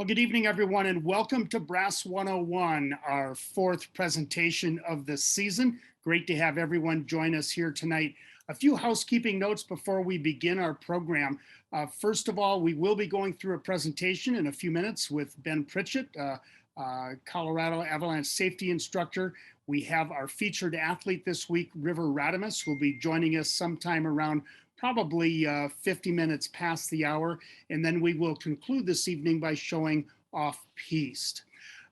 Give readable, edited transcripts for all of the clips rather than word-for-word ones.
Well, good evening, everyone, and welcome to BRASS 101, our fourth presentation of the season. Great to have everyone join us here tonight. A few housekeeping notes before we begin our program. First of all, we will be going through a presentation in a few minutes with Ben Pritchett, Colorado Avalanche Safety Instructor. We have our featured athlete this week, River Radamus, who will be joining us sometime around probably 50 minutes past the hour. And then we will conclude this evening by showing off-piste.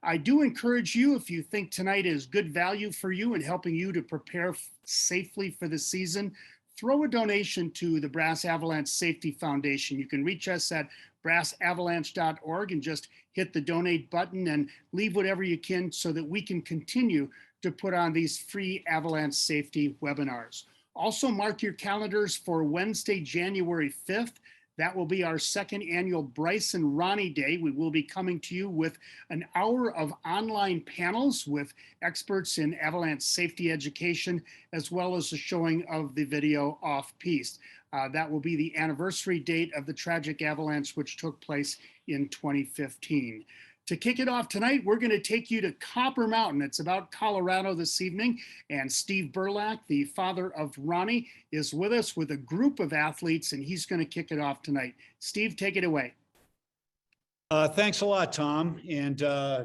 I do encourage you, if you think tonight is good value for you and helping you to prepare safely for the season, throw a donation to the BRASS Avalanche Safety Foundation. You can reach us at brassavalanche.org and just hit the donate button and leave whatever you can so that we can continue to put on these free avalanche safety webinars. Also, mark your calendars for Wednesday, January 5th. That will be our second annual Bryce and Ronnie Day. We will be coming to you with an hour of online panels with experts in avalanche safety education, as well as a showing of the video off-piste. That will be the anniversary date of the tragic avalanche which took place in 2015. To kick it off tonight, we're going to take you to Copper Mountain. It's about Colorado this evening, and Steve Burlack, the father of Ronnie, is with us with a group of athletes, and he's going to kick it off tonight. Steve, take it away. Thanks a lot, Tom, and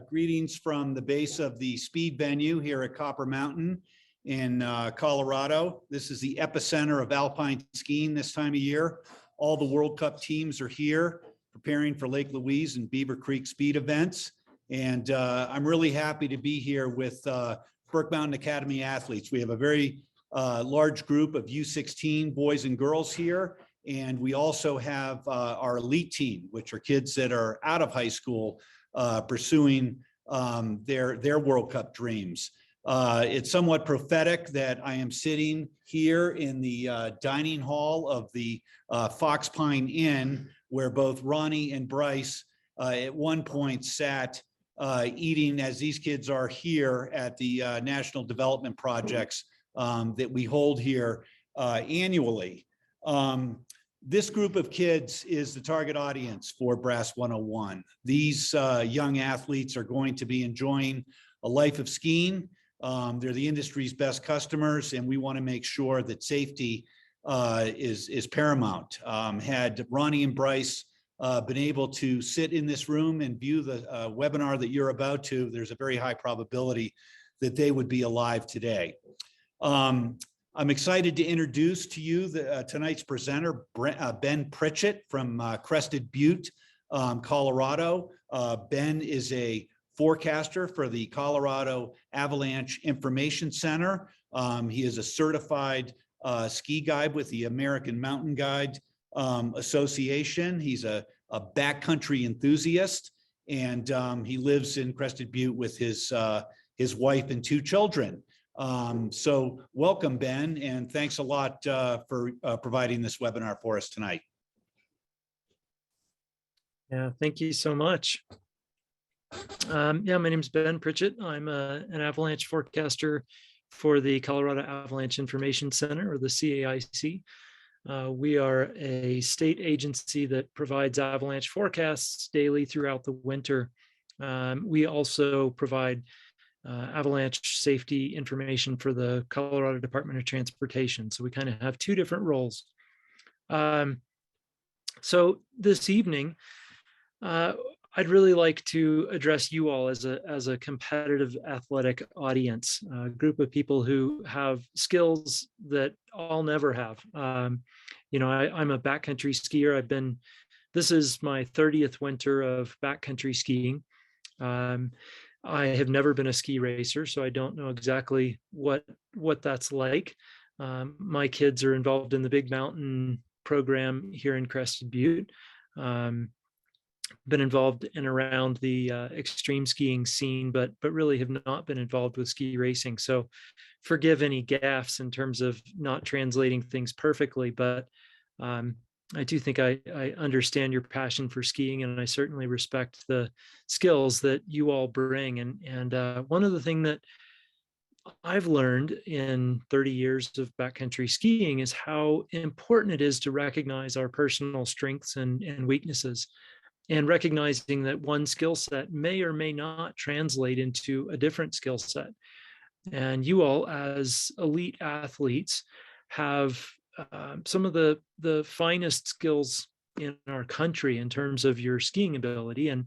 greetings from the base of the speed venue here at Copper Mountain in Colorado. This is the epicenter of alpine skiing this time of year. All the World Cup teams are here, preparing for Lake Louise and Beaver Creek speed events. And I'm really happy to be here with Burke Mountain Academy athletes. We have a very large group of U16 boys and girls here. And we also have our elite team, which are kids that are out of high school pursuing their World Cup dreams. It's somewhat prophetic that I am sitting here in the dining hall of the Fox Pine Inn, where both Ronnie and Bryce at one point sat eating, as these kids are here at the National Development Projects that we hold here annually. This group of kids is the target audience for BRASS 101. These young athletes are going to be enjoying a life of skiing. They're the industry's best customers, and we want to make sure that safety is paramount. Had Ronnie and Bryce been able to sit in this room and view the webinar that you're about to, there's a very high probability that they would be alive today. I'm excited to introduce to you tonight's presenter, Ben Pritchett from Crested Butte, Colorado. Ben is a forecaster for the Colorado Avalanche Information Center. He is a certified ski guide with the American Mountain Guide Association. He's a backcountry enthusiast, and he lives in Crested Butte with his wife and two children. So welcome, Ben, and thanks a lot for providing this webinar for us tonight. Yeah, thank you so much. Yeah, my name is Ben Pritchett. I'm an avalanche forecaster for the Colorado Avalanche Information Center, or the CAIC. We are a state agency that provides avalanche forecasts daily throughout the winter. We also provide avalanche safety information for the Colorado Department of Transportation. So we kind of have two different roles. So this evening, I'd really like to address you all as a competitive athletic audience, a group of people who have skills that I'll never have. You know, I'm a backcountry skier. This is my 30th winter of backcountry skiing. I have never been a ski racer, so I don't know exactly what that's like. My kids are involved in the Big Mountain program here in Crested Butte. Been involved in around the extreme skiing scene, but really have not been involved with ski racing. So forgive any gaffes in terms of not translating things perfectly, but I do think I understand your passion for skiing, and I certainly respect the skills that you all bring. And one of the things that I've learned in 30 years of backcountry skiing is how important it is to recognize our personal strengths and weaknesses. and recognizing that one skill set may or may not translate into a different skill set. And you all, as elite athletes, have some of the finest skills in our country in terms of your skiing ability, and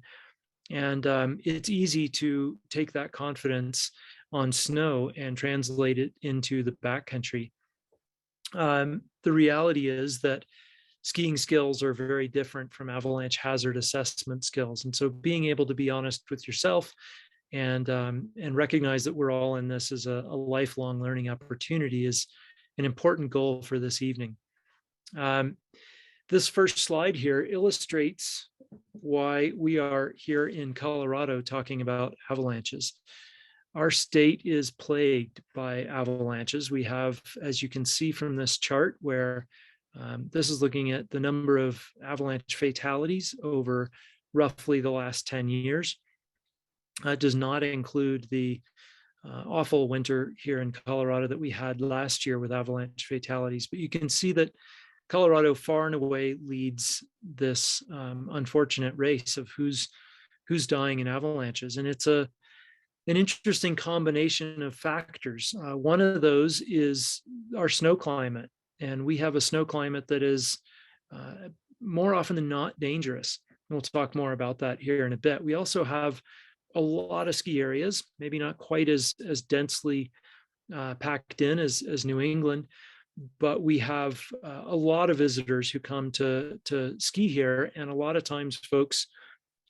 it's easy to take that confidence on snow and translate it into the backcountry. The reality is that skiing skills are very different from avalanche hazard assessment skills, and so being able to be honest with yourself and recognize that we're all in this as a lifelong learning opportunity is an important goal for this evening. This first slide here illustrates why we are here in Colorado talking about avalanches. Our state is plagued by avalanches. We have, as you can see from this chart, where this is looking at the number of avalanche fatalities over roughly the last 10 years. It does not include the awful winter here in Colorado that we had last year with avalanche fatalities. But you can see that Colorado far and away leads this unfortunate race of who's dying in avalanches. And it's an interesting combination of factors. One of those is our snow climate. And we have a snow climate that is more often than not dangerous. We'll talk more about that here in a bit. We also have a lot of ski areas, maybe not quite as densely packed in as New England, but we have a lot of visitors who come to ski here. And a lot of times folks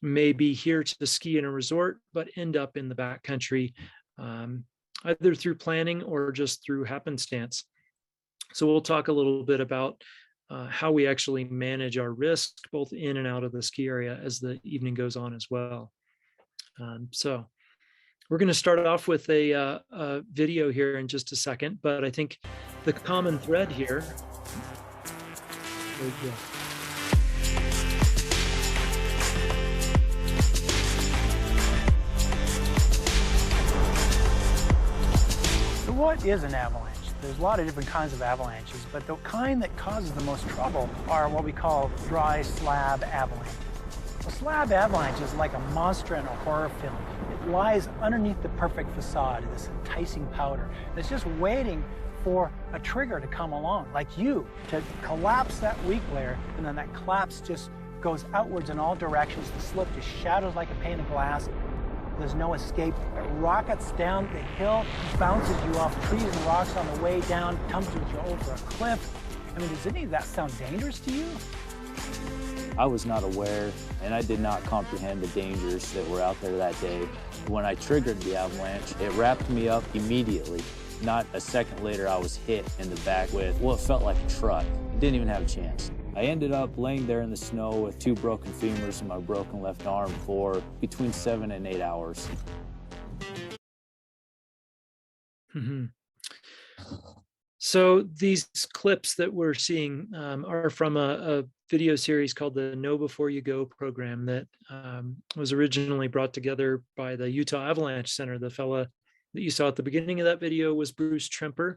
may be here to ski in a resort, but end up in the backcountry, either through planning or just through happenstance. So we'll talk a little bit about how we actually manage our risk, both in and out of the ski area as the evening goes on as well. So we're going to start off with a video here in just a second, but I think the common thread here. So what is an avalanche? There's a lot of different kinds of avalanches, but the kind that causes the most trouble are what we call dry slab avalanches. A slab avalanche is like a monster in a horror film. It lies underneath the perfect facade, this enticing powder. And it's just waiting for a trigger to come along, like you, to collapse that weak layer, and then that collapse just goes outwards in all directions. The slip just shatters like a pane of glass. There's no escape. It rockets down the hill, bounces you off trees and rocks on the way down, tumbles you over a cliff. I mean, does any of that sound dangerous to you? I was not aware, and I did not comprehend the dangers that were out there that day. When I triggered the avalanche, it wrapped me up immediately. Not a second later, I was hit in the back with what felt like a truck. I didn't even have a chance. I ended up laying there in the snow with 2 broken femurs and my broken left arm for between 7 and 8 hours. Mm-hmm. So these clips that we're seeing are from a video series called the Know Before You Go program that was originally brought together by the Utah Avalanche Center. The fella that you saw at the beginning of that video was Bruce Tremper.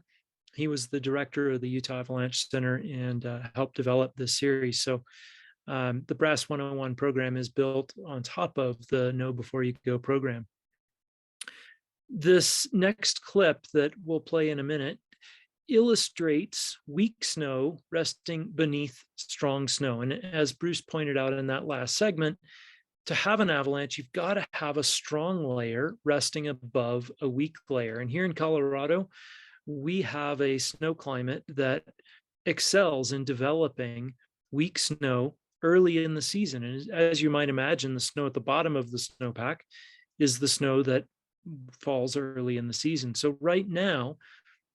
He was the director of the Utah Avalanche Center and helped develop this series. So the BRASS 101 program is built on top of the Know Before You Go program. This next clip that we'll play in a minute illustrates weak snow resting beneath strong snow. And as Bruce pointed out in that last segment, to have an avalanche, you've got to have a strong layer resting above a weak layer. And here in Colorado, we have a snow climate that excels in developing weak snow early in the season. And as you might imagine, the snow at the bottom of the snowpack is the snow that falls early in the season. So right now,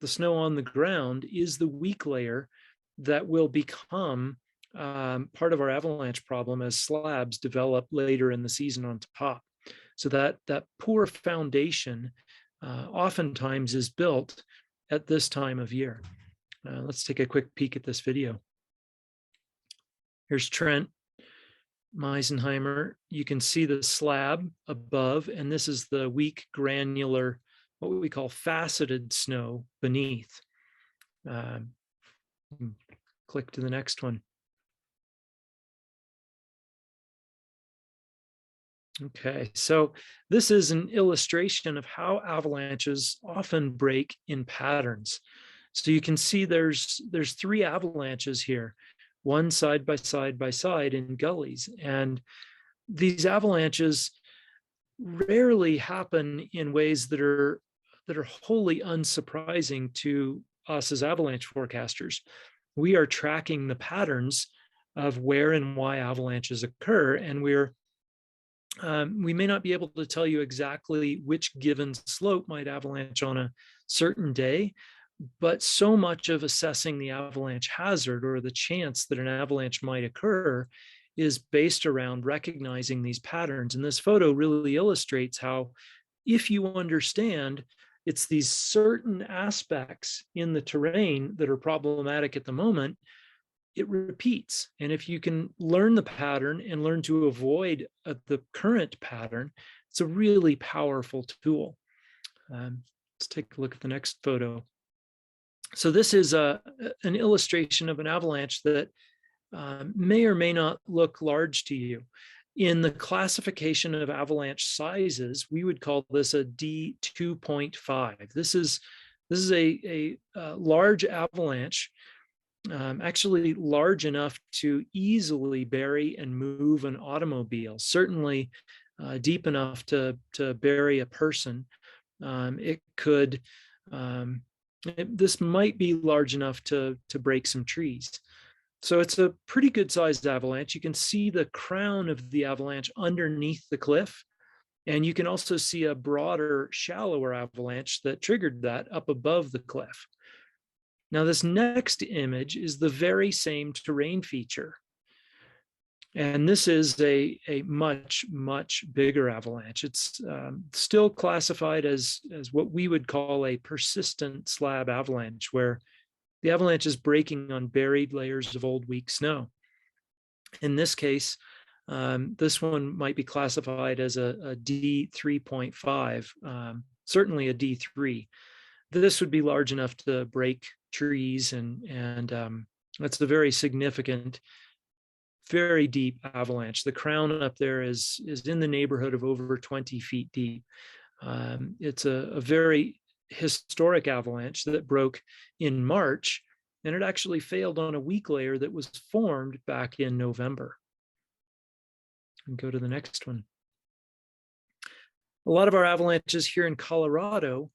the snow on the ground is the weak layer that will become part of our avalanche problem as slabs develop later in the season on top. So that poor foundation oftentimes is built at this time of year. Let's take a quick peek at this video. Here's Trent Meisenheimer. You can see the slab above, and this is the weak granular, what we call faceted snow beneath. Click to the next one. Okay, so this is an illustration of how avalanches often break in patterns. So you can see there's three avalanches here, one side by side by side in gullies. And these avalanches rarely happen in ways that are wholly unsurprising to us as avalanche forecasters. We are tracking the patterns of where and why avalanches occur, and we may not be able to tell you exactly which given slope might avalanche on a certain day, but so much of assessing the avalanche hazard or the chance that an avalanche might occur is based around recognizing these patterns. And this photo really illustrates how, if you understand it's these certain aspects in the terrain that are problematic at the moment, it repeats. And if you can learn the pattern and learn to avoid the current pattern, it's a really powerful tool. Let's take a look at the next photo. So this is an illustration of an avalanche that may or may not look large to you. In the classification of avalanche sizes, we would call this a D2.5. This is a large avalanche, actually large enough to easily bury and move an automobile, certainly deep enough to bury a person. This might be large enough to break some trees. So it's a pretty good sized avalanche. You can see the crown of the avalanche underneath the cliff. And you can also see a broader, shallower avalanche that triggered that up above the cliff. Now, this next image is the very same terrain feature. And this is a much, much bigger avalanche. It's still classified as what we would call a persistent slab avalanche, where the avalanche is breaking on buried layers of old weak snow. In this case, this one might be classified as a D3.5, certainly a D3. This would be large enough to break trees, and that's a very significant, very deep avalanche. The crown up there is in the neighborhood of over 20 feet deep. It's a very historic avalanche that broke in March, and it actually failed on a weak layer that was formed back in November. And go to the next one. A lot of our avalanches here in Colorado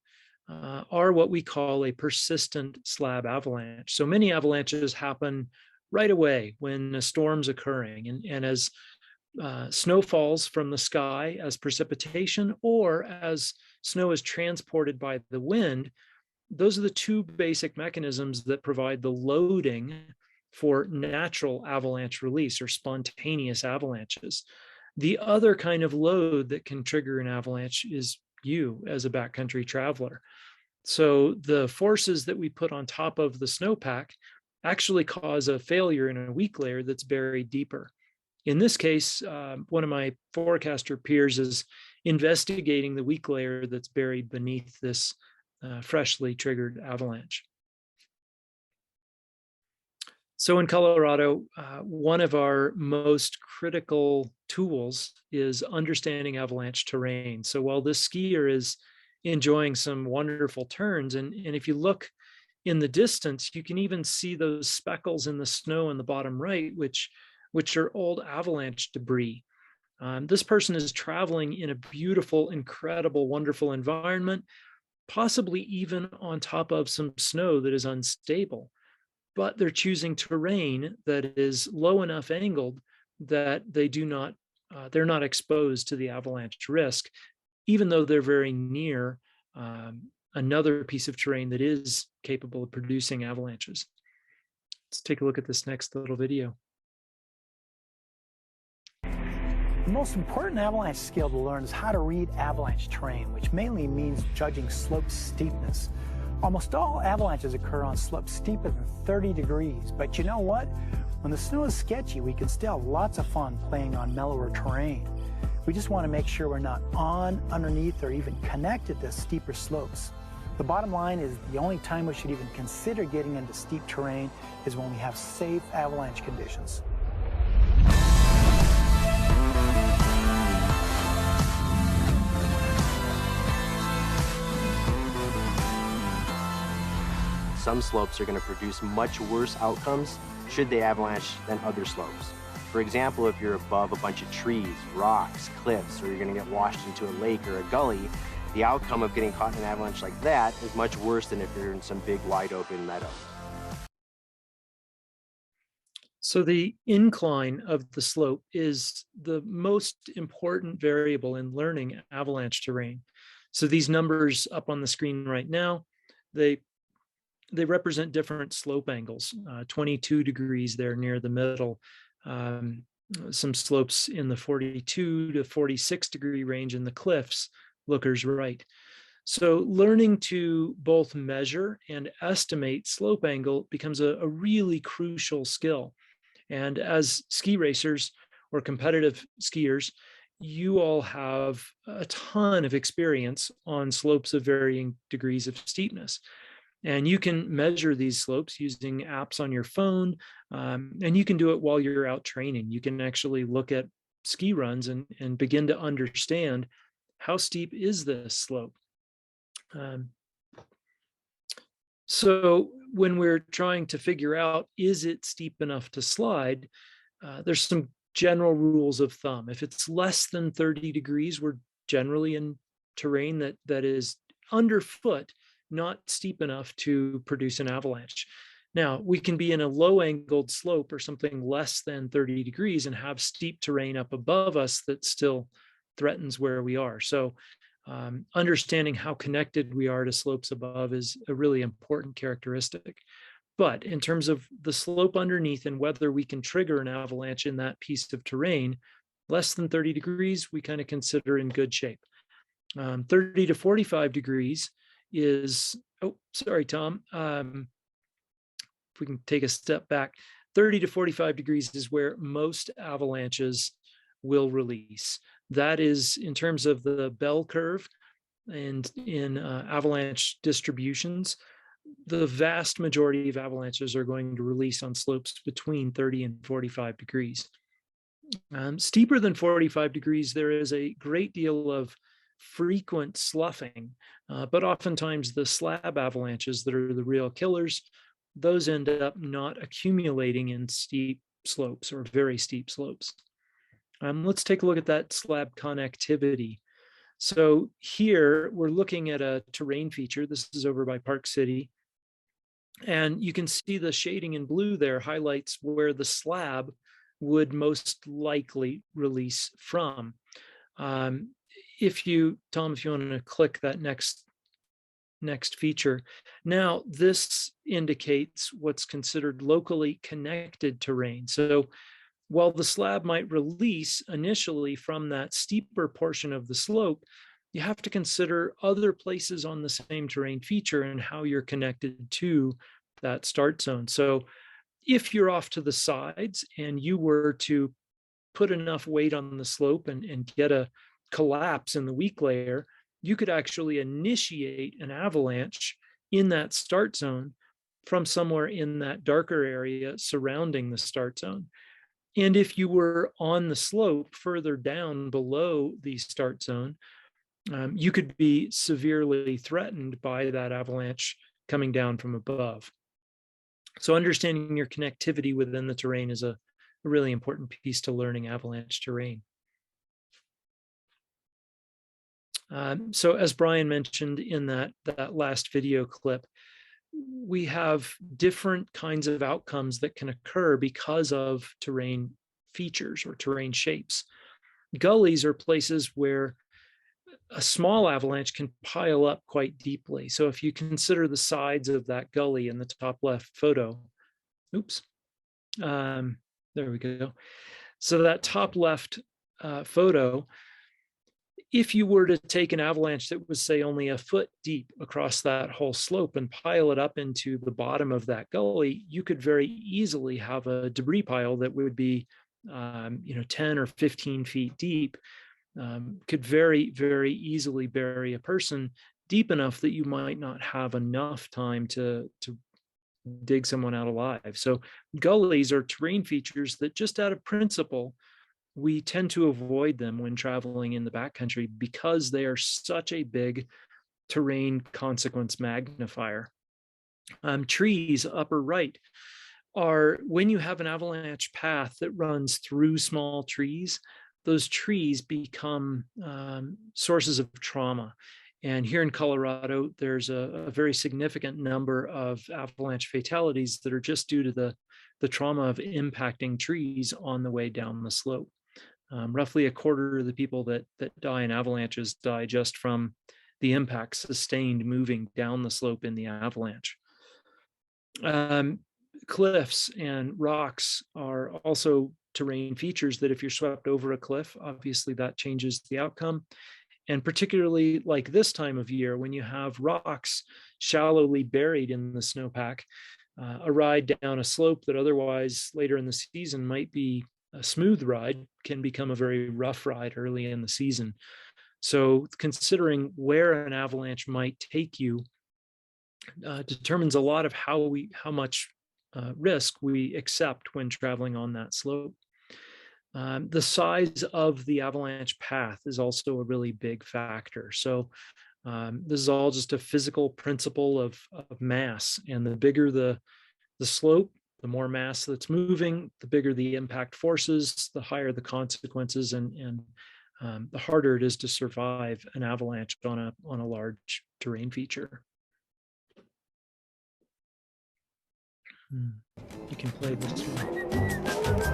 are what we call a persistent slab avalanche. So many avalanches happen right away when a storm's occurring, and as snow falls from the sky as precipitation, or as snow is transported by the wind. Those are the two basic mechanisms that provide the loading for natural avalanche release or spontaneous avalanches. The other kind of load that can trigger an avalanche is you as a backcountry traveler. So the forces that we put on top of the snowpack actually cause a failure in a weak layer that's buried deeper. In this case, one of my forecaster peers is investigating the weak layer that's buried beneath this freshly triggered avalanche. So in Colorado, one of our most critical tools is understanding avalanche terrain. So while this skier is enjoying some wonderful turns, and if you look in the distance, you can even see those speckles in the snow in the bottom right, which are old avalanche debris. This person is traveling in a beautiful, incredible, wonderful environment, possibly even on top of some snow that is unstable, but they're choosing terrain that is low enough angled that they're not exposed to the avalanche risk, even though they're very near another piece of terrain that is capable of producing avalanches. Let's take a look at this next little video. The most important avalanche skill to learn is how to read avalanche terrain, which mainly means judging slope steepness. Almost all avalanches occur on slopes steeper than 30 degrees, but you know what? When the snow is sketchy, we can still have lots of fun playing on mellower terrain. We just want to make sure we're not on, underneath, or even connected to steeper slopes. The bottom line is the only time we should even consider getting into steep terrain is when we have safe avalanche conditions. some slopes are going to produce much worse outcomes should they avalanche than other slopes. For example, if you're above a bunch of trees, rocks, cliffs, or you're going to get washed into a lake or a gully, the outcome of getting caught in an avalanche like that is much worse than if you're in some big wide open meadow. So the incline of the slope is the most important variable in learning avalanche terrain. So these numbers up on the screen right now, they represent different slope angles, 22 degrees there near the middle, some slopes in the 42 to 46 degree range in the cliffs, lookers right. So learning to both measure and estimate slope angle becomes a really crucial skill. And as ski racers or competitive skiers, you all have a ton of experience on slopes of varying degrees of steepness. And you can measure these slopes using apps on your phone, and you can do it while you're out training. You can actually look at ski runs and begin to understand how steep is this slope. So when we're trying to figure out, is it steep enough to slide, there's some general rules of thumb. If it's less than 30 degrees, we're generally in terrain that is underfoot, not steep enough to produce an avalanche. Now, we can be in a low angled slope or something less than 30 degrees and have steep terrain up above us that still threatens where we are. So understanding how connected we are to slopes above is a really important characteristic. But in terms of the slope underneath and whether we can trigger an avalanche in that piece of terrain, less than 30 degrees, we kind of consider in good shape. 30 to 45 degrees is, oh, sorry, Tom. If we can take a step back, 30 to 45 degrees is where most avalanches will release. That is in terms of the bell curve and in avalanche distributions, the vast majority of avalanches are going to release on slopes between 30 and 45 degrees. Steeper than 45 degrees, there is a great deal of frequent sloughing, but oftentimes the slab avalanches that are the real killers, those end up not accumulating in steep slopes or very steep slopes. Let's take a look at that slab connectivity. So here we're looking at a terrain feature. This is over by Park City. And you can see the shading in blue there highlights where the slab would most likely release from. If you, Tom, if you want to click that next feature. Now, this indicates what's considered locally connected terrain. So while the slab might release initially from that steeper portion of the slope, you have to consider other places on the same terrain feature and how you're connected to that start zone. So if you're off to the sides and you were to put enough weight on the slope and get a collapse in the weak layer, you could actually initiate an avalanche in that start zone from somewhere in that darker area surrounding the start zone. And if you were on the slope further down below the start zone, you could be severely threatened by that avalanche coming down from above. So understanding your connectivity within the terrain is a really important piece to learning avalanche terrain. So as Brian mentioned in that last video clip, we have different kinds of outcomes that can occur because of terrain features or terrain shapes. Gullies are places where a small avalanche can pile up quite deeply. So if you consider the sides of that gully in the top left photo, oops, there we go. So that top left photo, if you were to take an avalanche that was, say, only a foot deep across that whole slope and pile it up into the bottom of that gully, you could very easily have a debris pile that would be 10 or 15 feet deep, could very, very easily bury a person deep enough that you might not have enough time to dig someone out alive. So gullies are terrain features that just out of principle, we tend to avoid them when traveling in the backcountry because they are such a big terrain consequence magnifier. Trees, upper right, are when you have an avalanche path that runs through small trees, those trees become sources of trauma. And here in Colorado, there's a very significant number of avalanche fatalities that are just due to the trauma of impacting trees on the way down the slope. Roughly a quarter of the people that die in avalanches die just from the impact sustained moving down the slope in the avalanche. Cliffs and rocks are also terrain features that if you're swept over a cliff, obviously that changes the outcome. And particularly like this time of year, when you have rocks shallowly buried in the snowpack, a ride down a slope that otherwise later in the season might be a smooth ride can become a very rough ride early in the season. So considering where an avalanche might take you determines a lot of how much risk we accept when traveling on that slope. The size of the avalanche path is also a really big factor. So this is all just a physical principle of mass, and the bigger the slope, the more mass that's moving, the bigger the impact forces, the higher the consequences, and the harder it is to survive an avalanche on a large terrain feature. You can play this one.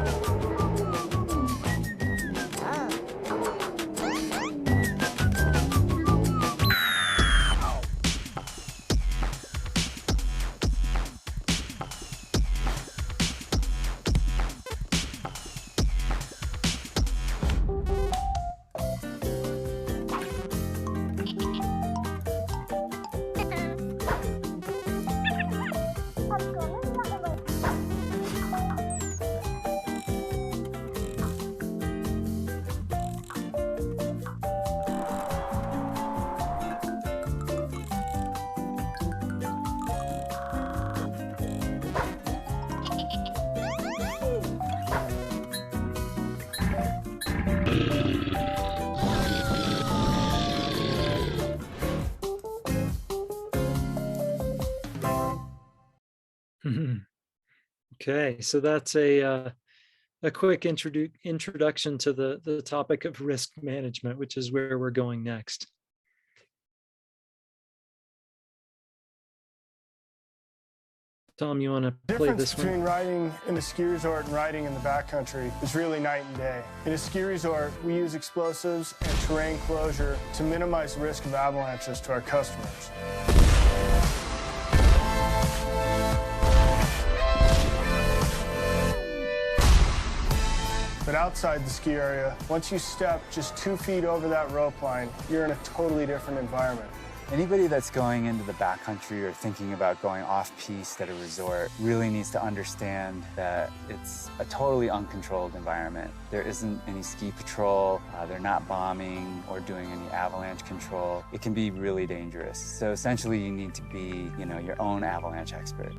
Okay, so that's a quick introduction to the topic of risk management, which is where we're going next. Tom, you want to play difference this one? between riding in a ski resort and riding in the backcountry is really night and day. In a ski resort, we use explosives and terrain closure to minimize the risk of avalanches to our customers. But outside the ski area, once you step just 2 feet over that rope line, you're in a totally different environment. Anybody that's going into the backcountry or thinking about going off-piste at a resort really needs to understand that it's a totally uncontrolled environment. There isn't any ski patrol, they're not bombing or doing any avalanche control. It can be really dangerous. So essentially you need to be, your own avalanche expert.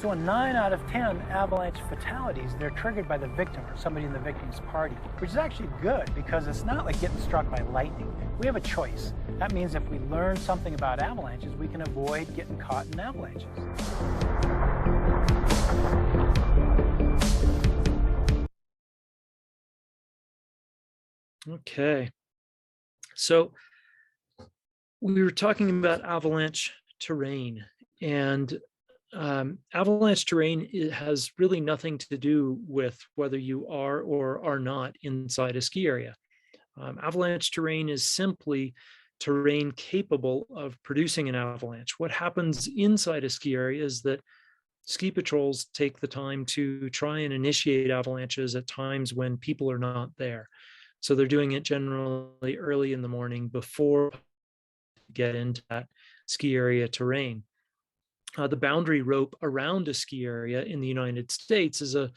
So in 9 out of 10 avalanche fatalities, they're triggered by the victim or somebody in the victim's party, which is actually good because it's not like getting struck by lightning. We have a choice. That means if we learn something about avalanches, we can avoid getting caught in avalanches. Okay, so we were talking about avalanche terrain, and avalanche terrain, it has really nothing to do with whether you are or are not inside a ski area. Avalanche terrain is simply terrain capable of producing an avalanche. What happens inside a ski area is that ski patrols take the time to try and initiate avalanches at times when people are not there. So they're doing it generally early in the morning before you get into that ski area terrain. The boundary rope around a ski area in the United States is a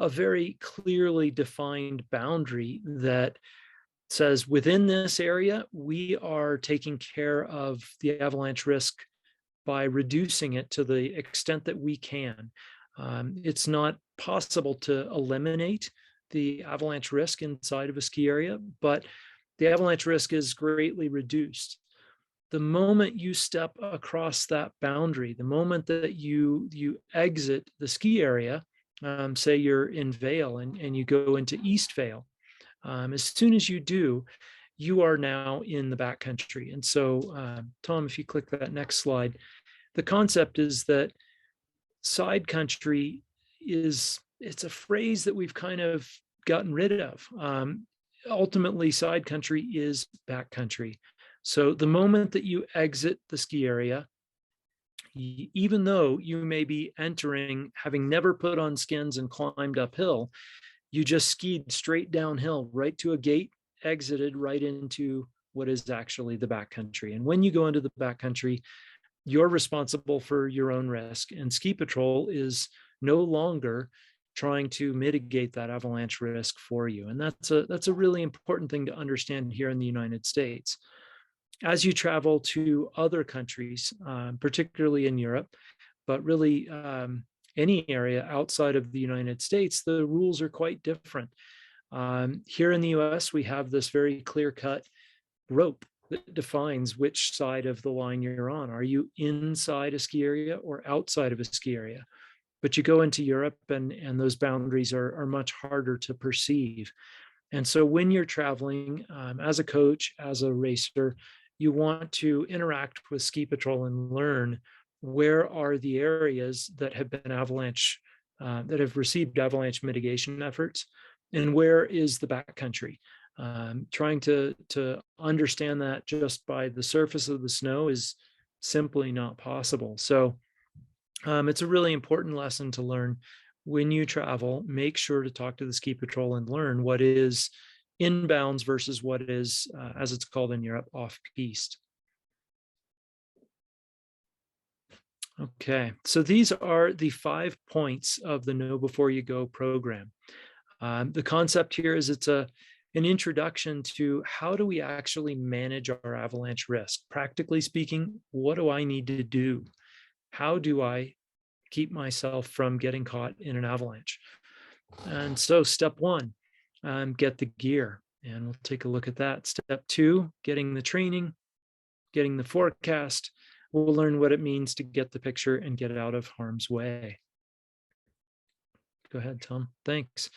very clearly defined boundary that says within this area, we are taking care of the avalanche risk by reducing it to the extent that we can. It's not possible to eliminate the avalanche risk inside of a ski area, but the avalanche risk is greatly reduced. the moment you step across that boundary, the moment that you exit the ski area, say you're in Vail and you go into East Vail, as soon as you do, you are now in the backcountry. And so, Tom, if you click that next slide, the concept is that side country it's a phrase that we've kind of gotten rid of. Ultimately, side country is backcountry. So the moment that you exit the ski area, even though you may be entering, having never put on skins and climbed uphill, you just skied straight downhill, right to a gate, exited right into what is actually the backcountry. And when you go into the backcountry, you're responsible for your own risk. And ski patrol is no longer trying to mitigate that avalanche risk for you. And that's a really important thing to understand here in the United States. As you travel to other countries, particularly in Europe, but really any area outside of the United States, the rules are quite different. Here in the US, we have this very clear-cut rope that defines which side of the line you're on. Are you inside a ski area or outside of a ski area? But you go into Europe and those boundaries are much harder to perceive. And so when you're traveling as a coach, as a racer, you want to interact with ski patrol and learn where are the areas that have been avalanche, that have received avalanche mitigation efforts, and where is the backcountry. Trying to understand that just by the surface of the snow is simply not possible. So it's a really important lesson to learn. When you travel, make sure to talk to the ski patrol and learn what is inbounds versus what is, as it's called in Europe, off-piste. Okay, so these are the 5 points of the Know Before You Go program. The concept here is it's an introduction to how do we actually manage our avalanche risk. Practically speaking, what do I need to do? How do I keep myself from getting caught in an avalanche? And so step 1, get the gear, and we'll take a look at that. Step 2, getting the training, getting the forecast. We'll learn what it means to get the picture and get out of harm's way. Go ahead, Tom. Thanks.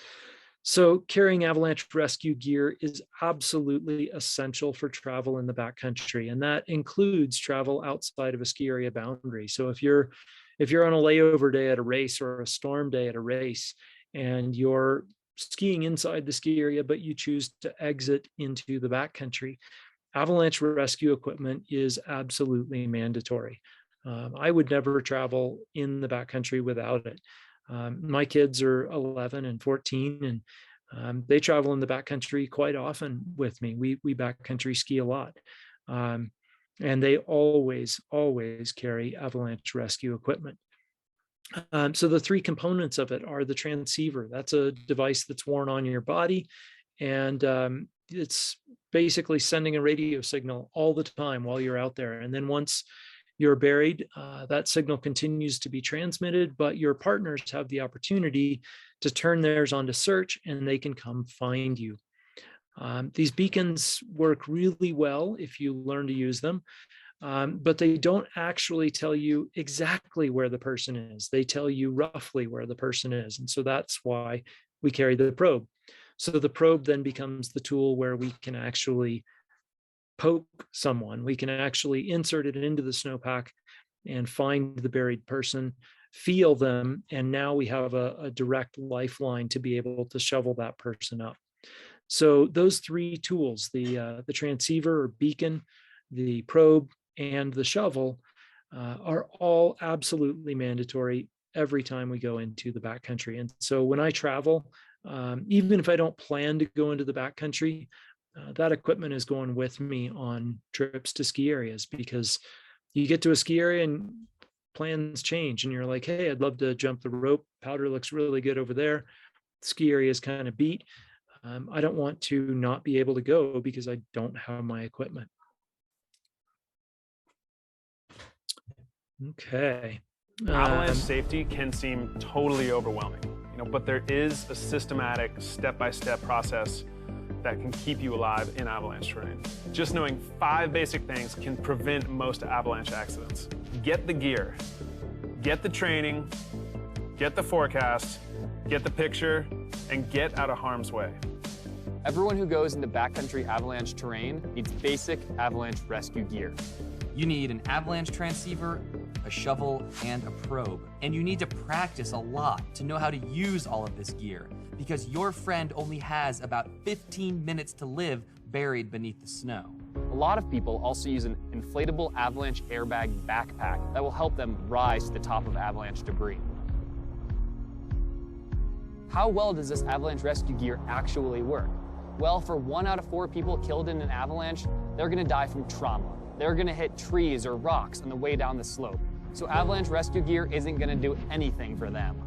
So carrying avalanche rescue gear is absolutely essential for travel in the backcountry, and that includes travel outside of a ski area boundary. So if you're on a layover day at a race or a storm day at a race, and you're skiing inside the ski area, but you choose to exit into the backcountry, avalanche rescue equipment is absolutely mandatory. I would never travel in the backcountry without it. My kids are 11 and 14, and they travel in the backcountry quite often with me. We backcountry ski a lot. And they always carry avalanche rescue equipment. So the 3 components of it are the transceiver. That's a device that's worn on your body, and it's basically sending a radio signal all the time while you're out there. And then once you're buried, that signal continues to be transmitted, but your partners have the opportunity to turn theirs on to search, and they can come find you. These beacons work really well if you learn to use them, but they don't actually tell you exactly where the person is. They tell you roughly where the person is. And so that's why we carry the probe. So the probe then becomes the tool where we can actually poke someone. We can actually insert it into the snowpack and find the buried person, feel them, and now we have a direct lifeline to be able to shovel that person up. So those 3 tools, the transceiver or beacon, the probe, and the shovel are all absolutely mandatory every time we go into the backcountry. And so when I travel, even if I don't plan to go into the backcountry, that equipment is going with me on trips to ski areas, because you get to a ski area and plans change and you're like, hey, I'd love to jump the rope. Powder looks really good over there. The ski area is kind of beat. I don't want to not be able to go because I don't have my equipment. Okay. Avalanche safety can seem totally overwhelming, but there is a systematic step-by-step process that can keep you alive in avalanche terrain. Just knowing 5 basic things can prevent most avalanche accidents. Get the gear, get the training, get the forecast, get the picture, and get out of harm's way. Everyone who goes into backcountry avalanche terrain needs basic avalanche rescue gear. You need an avalanche transceiver, a shovel, and a probe. And you need to practice a lot to know how to use all of this gear, because your friend only has about 15 minutes to live buried beneath the snow. A lot of people also use an inflatable avalanche airbag backpack that will help them rise to the top of avalanche debris. How well does this avalanche rescue gear actually work? Well, for 1 out of 4 people killed in an avalanche, they're gonna die from trauma. They're gonna hit trees or rocks on the way down the slope. So avalanche rescue gear isn't gonna do anything for them.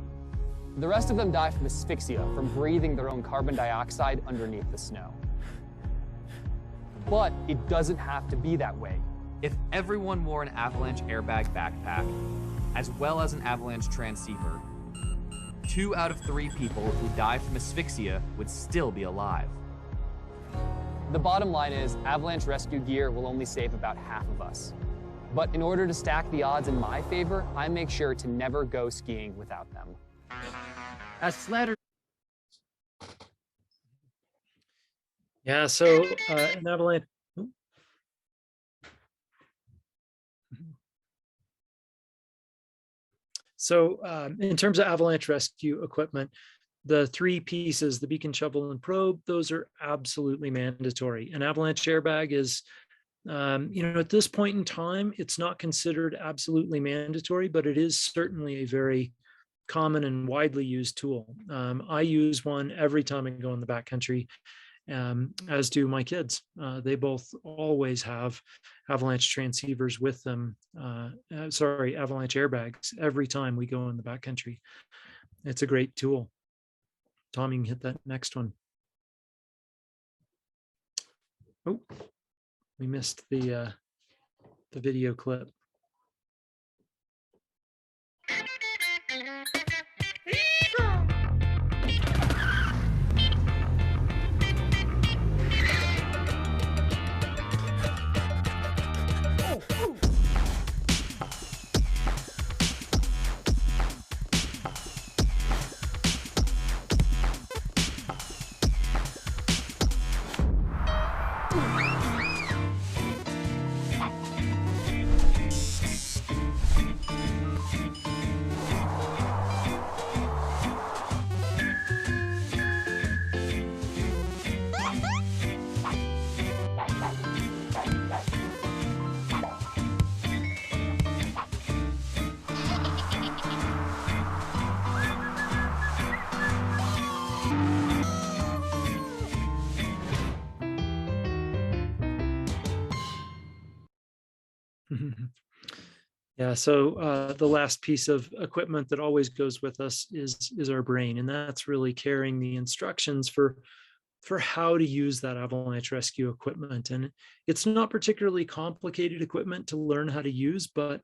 The rest of them die from asphyxia, from breathing their own carbon dioxide underneath the snow. But it doesn't have to be that way. If everyone wore an avalanche airbag backpack, as well as an avalanche transceiver, 2 out of 3 people who die from asphyxia would still be alive. The bottom line is, avalanche rescue gear will only save about half of us. But in order to stack the odds in my favor, I make sure to never go skiing without them. As Slatter. Yeah, so an avalanche. So in terms of avalanche rescue equipment, the 3 pieces, the beacon, shovel, and probe, those are absolutely mandatory. An avalanche airbag is, at this point in time, it's not considered absolutely mandatory, but it is certainly a very common and widely used tool. I use one every time I go in the backcountry, as do my kids. They both always have avalanche transceivers with them, avalanche airbags every time we go in the backcountry. It's a great tool. Tom, you can hit that next one. Oh, we missed the video clip. Yeah, so the last piece of equipment that always goes with us is our brain, and that's really carrying the instructions for how to use that avalanche rescue equipment. And it's not particularly complicated equipment to learn how to use, but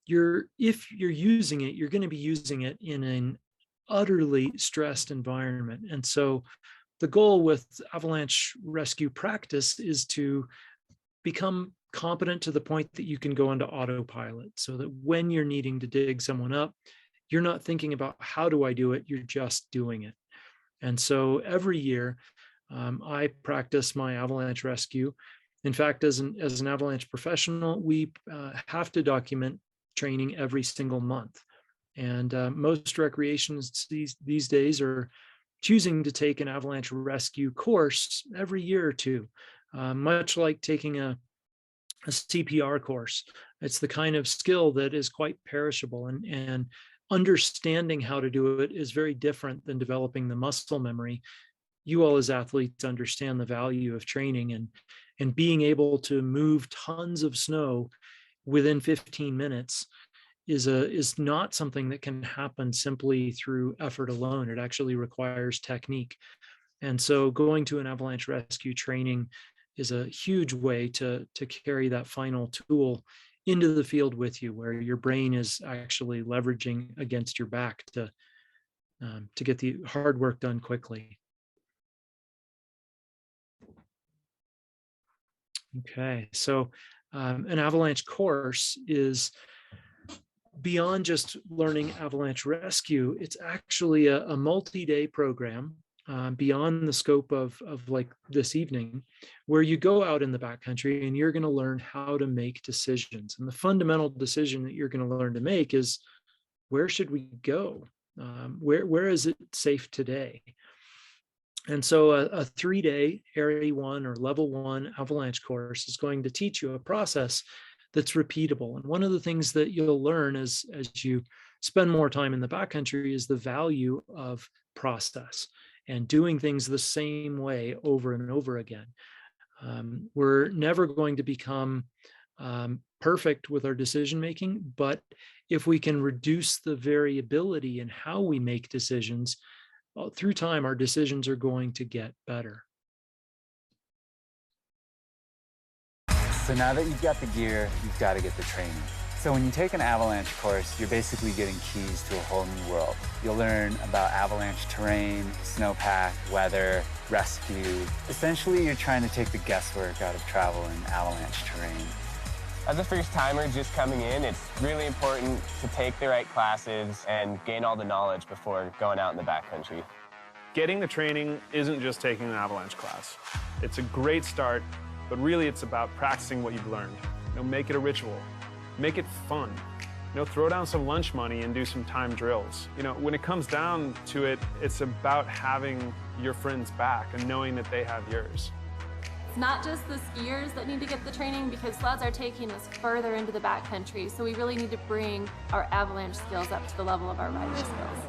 if you're using it, you're going to be using it in an utterly stressed environment. And so the goal with avalanche rescue practice is to become competent to the point that you can go into autopilot, so that when you're needing to dig someone up, you're not thinking about how do I do it, you're just doing it. And so every year I practice my avalanche rescue. In fact, as an avalanche professional, we have to document training every single month. And most recreationists these days are choosing to take an avalanche rescue course every year or two, much like taking a CPR course. It's the kind of skill that is quite perishable, and understanding how to do it is very different than developing the muscle memory. You all as athletes understand the value of training, and being able to move tons of snow within 15 minutes is not something that can happen simply through effort alone. It actually requires technique. And so going to an avalanche rescue training is a huge way to carry that final tool into the field with you, where your brain is actually leveraging against your back to get the hard work done quickly. Okay, so an avalanche course is beyond just learning avalanche rescue. It's actually a multi-day program beyond the scope of like this evening, where you go out in the backcountry and you're going to learn how to make decisions. And the fundamental decision that you're going to learn to make is, where should we go? Where is it safe today? And so a 3-day Area 1 or Level 1 avalanche course is going to teach you a process that's repeatable. And one of the things that you'll learn as you spend more time in the backcountry is the value of process and doing things the same way over and over again. We're never going to become perfect with our decision making, but if we can reduce the variability in how we make decisions, through time, our decisions are going to get better. So now that you've got the gear, you've got to get the training. So when you take an avalanche course, you're basically getting keys to a whole new world. You'll learn about avalanche terrain, snowpack, weather, rescue. Essentially, you're trying to take the guesswork out of travel in avalanche terrain. As a first timer just coming in, it's really important to take the right classes and gain all the knowledge before going out in the backcountry. Getting the training isn't just taking an avalanche class. It's a great start, but really it's about practicing what you've learned. Make it a ritual. Make it fun. Throw down some lunch money and do some time drills. When it comes down to it, it's about having your friends back and knowing that they have yours. It's not just the skiers that need to get the training, because sleds are taking us further into the backcountry, so we really need to bring our avalanche skills up to the level of our rider skills.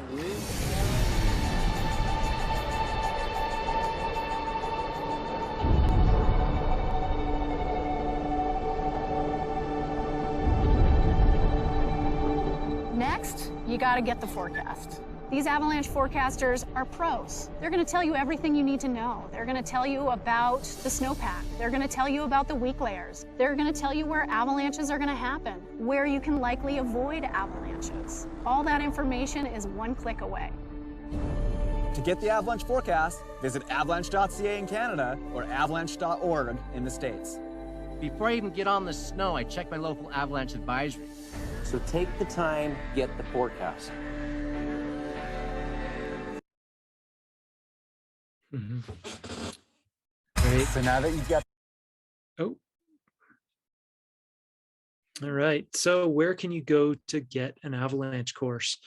Next, you got to get the forecast. These avalanche forecasters are pros. They're going to tell you everything you need to know. They're going to tell you about the snowpack. They're going to tell you about the weak layers. They're going to tell you where avalanches are going to happen, where you can likely avoid avalanches. All that information is one click away. To get the avalanche forecast, visit avalanche.ca in Canada or avalanche.org in the States. Before I even get on the snow, I check my local avalanche advisory. So take the time, get the forecast. Mm-hmm. Great. So now that you've got... Oh. All right. So where can you go to get an avalanche course?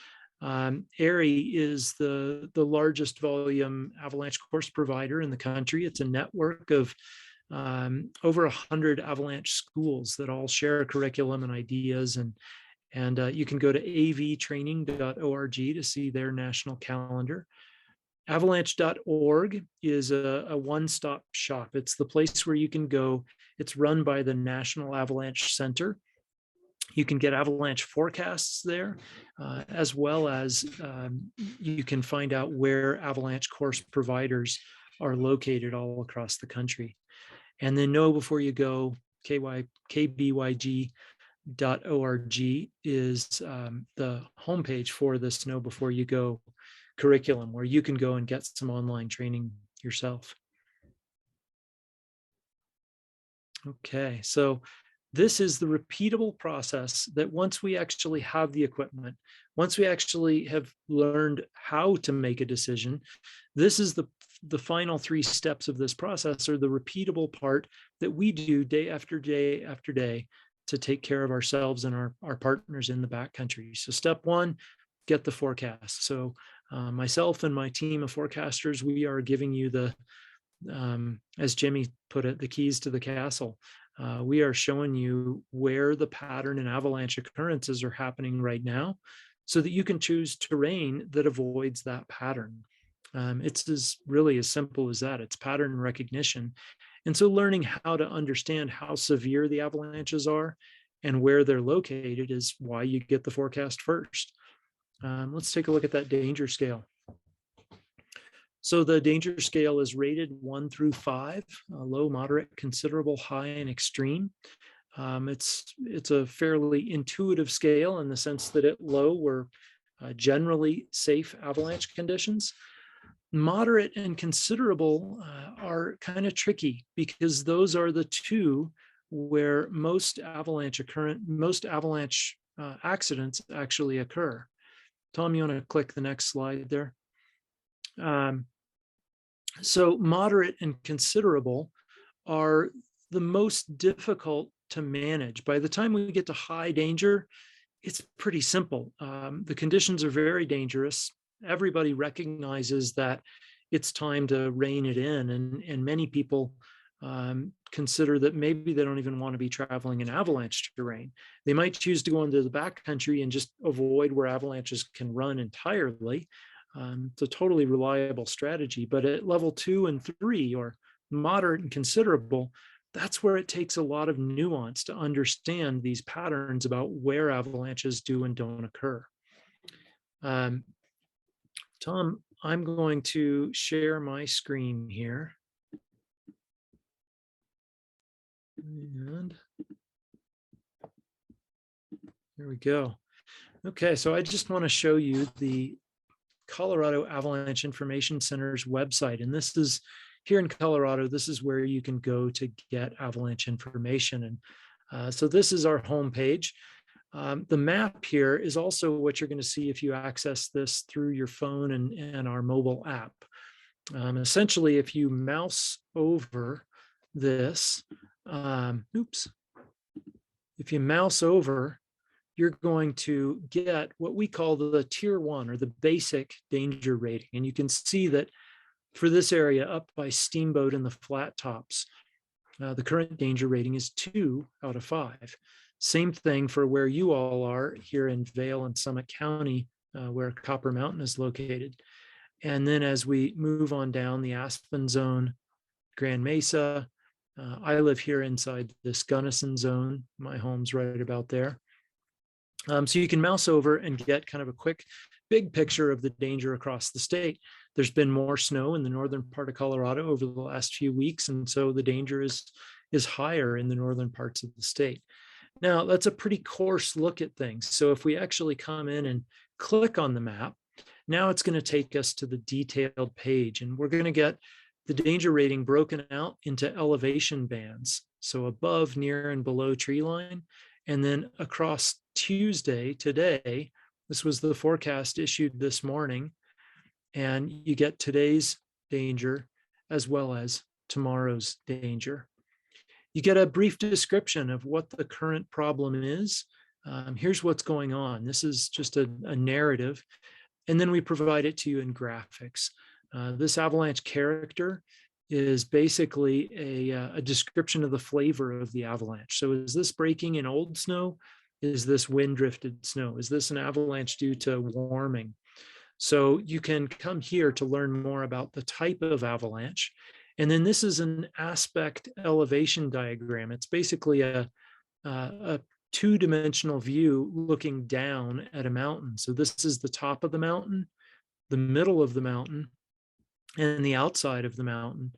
ARI is the largest volume avalanche course provider in the country. It's a network of over 100 avalanche schools that all share a curriculum and ideas, and you can go to avtraining.org to see their national calendar. Avalanche.org is a one-stop shop. It's the place where you can go. It's run by the National Avalanche Center. You can get avalanche forecasts there, as well as you can find out where avalanche course providers are located all across the country. And then know before you go, kbyg.org is the homepage for this Know Before You Go curriculum, where you can go and get some online training yourself. Okay, so this is the repeatable process that once we actually have the equipment, once we actually have learned how to make a decision, this is the final 3 steps of this process are the repeatable part that we do day after day after day to take care of ourselves and our partners in the backcountry. So step 1, get the forecast. So myself and my team of forecasters, we are giving you the, as Jimmy put it, the keys to the castle. We are showing you where the pattern and avalanche occurrences are happening right now so that you can choose terrain that avoids that pattern. It's really as simple as that. It's pattern recognition. And so learning how to understand how severe the avalanches are and where they're located is why you get the forecast first. Let's take a look at that danger scale. So the danger scale is rated 1 through 5, low, moderate, considerable, high, and extreme. It's a fairly intuitive scale in the sense that at low, we're generally safe avalanche conditions. Moderate and considerable are kind of tricky because those are the two where most avalanche accidents actually occur. Tom, you want to click the next slide there? So moderate and considerable are the most difficult to manage. By the time we get to high danger, it's pretty simple. The conditions are very dangerous. Everybody recognizes that it's time to rein it in, and many people consider that maybe they don't even want to be traveling in avalanche terrain. They might choose to go into the backcountry and just avoid where avalanches can run entirely. It's a totally reliable strategy, but at level 2 and 3, or moderate and considerable, that's where it takes a lot of nuance to understand these patterns about where avalanches do and don't occur. Tom, I'm going to share my screen here. And there we go. Okay, so I just want to show you the Colorado Avalanche Information Center's website. And this is here in Colorado, this is where you can go to get avalanche information. And so this is our homepage. The map here is also what you're going to see if you access this through your phone and our mobile app. Essentially, if you mouse over this, if you mouse over, you're going to get what we call the tier 1, or the basic danger rating. And you can see that for this area up by Steamboat and the Flat Tops, the current danger rating is 2 out of 5. Same thing for where you all are here in Vail and Summit County, where Copper Mountain is located. And then as we move on down the Aspen Zone, Grand Mesa, I live here inside this Gunnison Zone. My home's right about there. So you can mouse over and get kind of a quick, big picture of the danger across the state. There's been more snow in the northern part of Colorado over the last few weeks, and so the danger is higher in the northern parts of the state. Now, that's a pretty coarse look at things. So if we actually come in and click on the map, now it's going to take us to the detailed page, and we're going to get the danger rating broken out into elevation bands. So above, near, and below tree line. And then across Tuesday, today, this was the forecast issued this morning, and you get today's danger as well as tomorrow's danger. You get a brief description of what the current problem is. Here's what's going on. This is just a narrative, and then we provide it to you in graphics. This avalanche character is basically a description of the flavor of the avalanche. So is this breaking in old snow? Is this wind drifted snow? Is this an avalanche due to warming? So you can come here to learn more about the type of avalanche. And then this is an aspect elevation diagram. It's basically a two-dimensional view looking down at a mountain. So this is the top of the mountain, the middle of the mountain, and the outside of the mountain.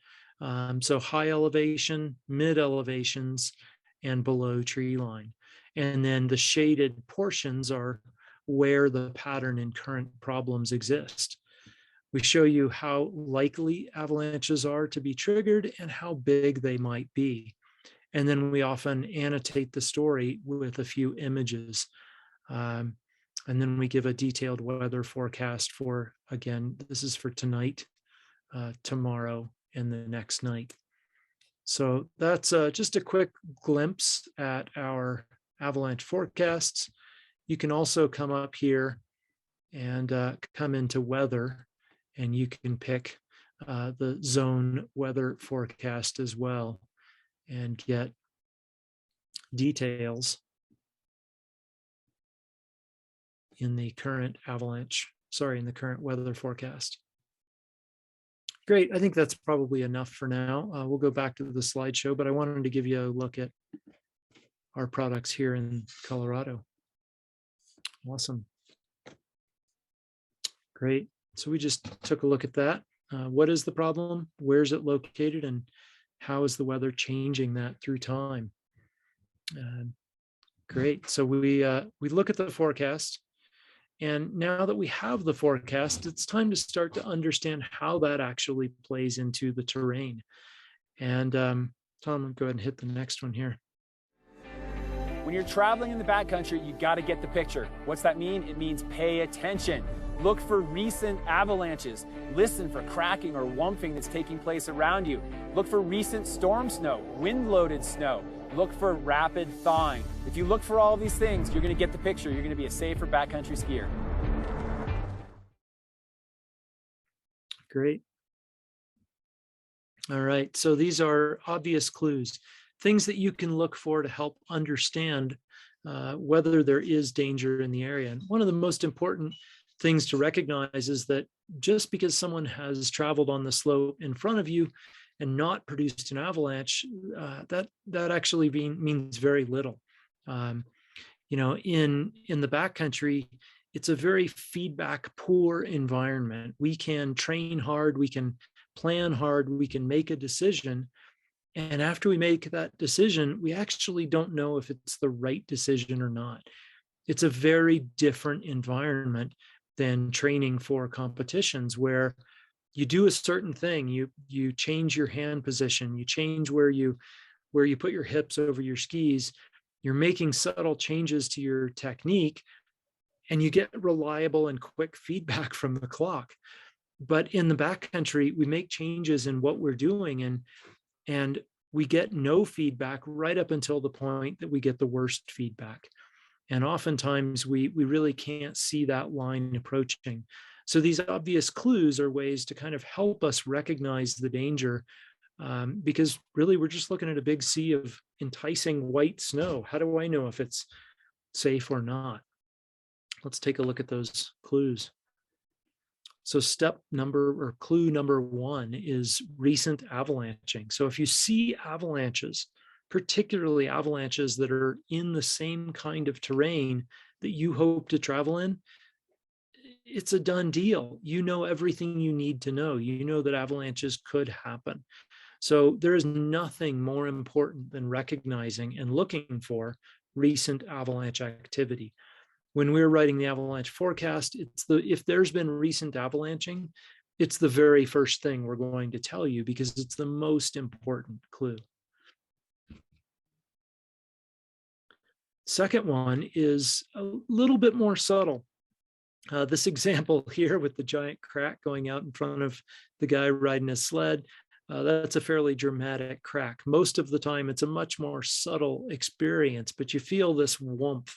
So high elevation, mid elevations, and below tree line. And then the shaded portions are where the pattern and current problems exist. We show you how likely avalanches are to be triggered and how big they might be. And then we often annotate the story with a few images. And then we give a detailed weather forecast for, again, this is for tonight, tomorrow, and the next night. So that's just a quick glimpse at our avalanche forecasts. You can also come up here and come into weather, and you can pick the zone weather forecast as well and get details in the current in the current weather forecast. Great, I think that's probably enough for now. We'll go back to the slideshow, but I wanted to give you a look at our products here in Colorado. Awesome. Great, so we just took a look at that. What is the problem? Where is it located? And how is the weather changing that through time? Great, so we look at the forecast, And now that we have the forecast, it's time to start to understand how that actually plays into the terrain. And Tom, go ahead and hit the next one here. When you're traveling in the backcountry, you got to get the picture. What's that mean? It means pay attention. Look for recent avalanches. Listen for cracking or wumping that's taking place around you. Look for recent storm snow, wind-loaded snow. Look for rapid thawing. If you look for all of these things, you're going to get the picture. You're going to be a safer backcountry skier. Great. All right, so these are obvious clues, things that you can look for to help understand whether there is danger in the area. And one of the most important things to recognize is that just because someone has traveled on the slope in front of you and not produced an avalanche, that actually means very little. You know, in the backcountry, it's a very feedback poor environment. We can train hard, we can plan hard, we can make a decision. And after we make that decision, we actually don't know if it's the right decision or not. It's a very different environment than training for competitions, where you do a certain thing, you change your hand position, you change where you put your hips over your skis, you're making subtle changes to your technique, and you get reliable and quick feedback from the clock. But in the backcountry, we make changes in what we're doing, and we get no feedback right up until the point that we get the worst feedback. And oftentimes we really can't see that line approaching. So these obvious clues are ways to kind of help us recognize the danger, because really we're just looking at a big sea of enticing white snow. How do I know if it's safe or not? Let's take a look at those clues. So clue number one is recent avalanching. So if you see avalanches, particularly avalanches that are in the same kind of terrain that you hope to travel in, it's a done deal. You know everything you need to know. You know that avalanches could happen. So there is nothing more important than recognizing and looking for recent avalanche activity. When we're writing the avalanche forecast, if there's been recent avalanching, it's the very first thing we're going to tell you because it's the most important clue. Second one is a little bit more subtle. This example here with the giant crack going out in front of the guy riding his sled, that's a fairly dramatic crack. Most of the time, it's a much more subtle experience, but you feel this warmth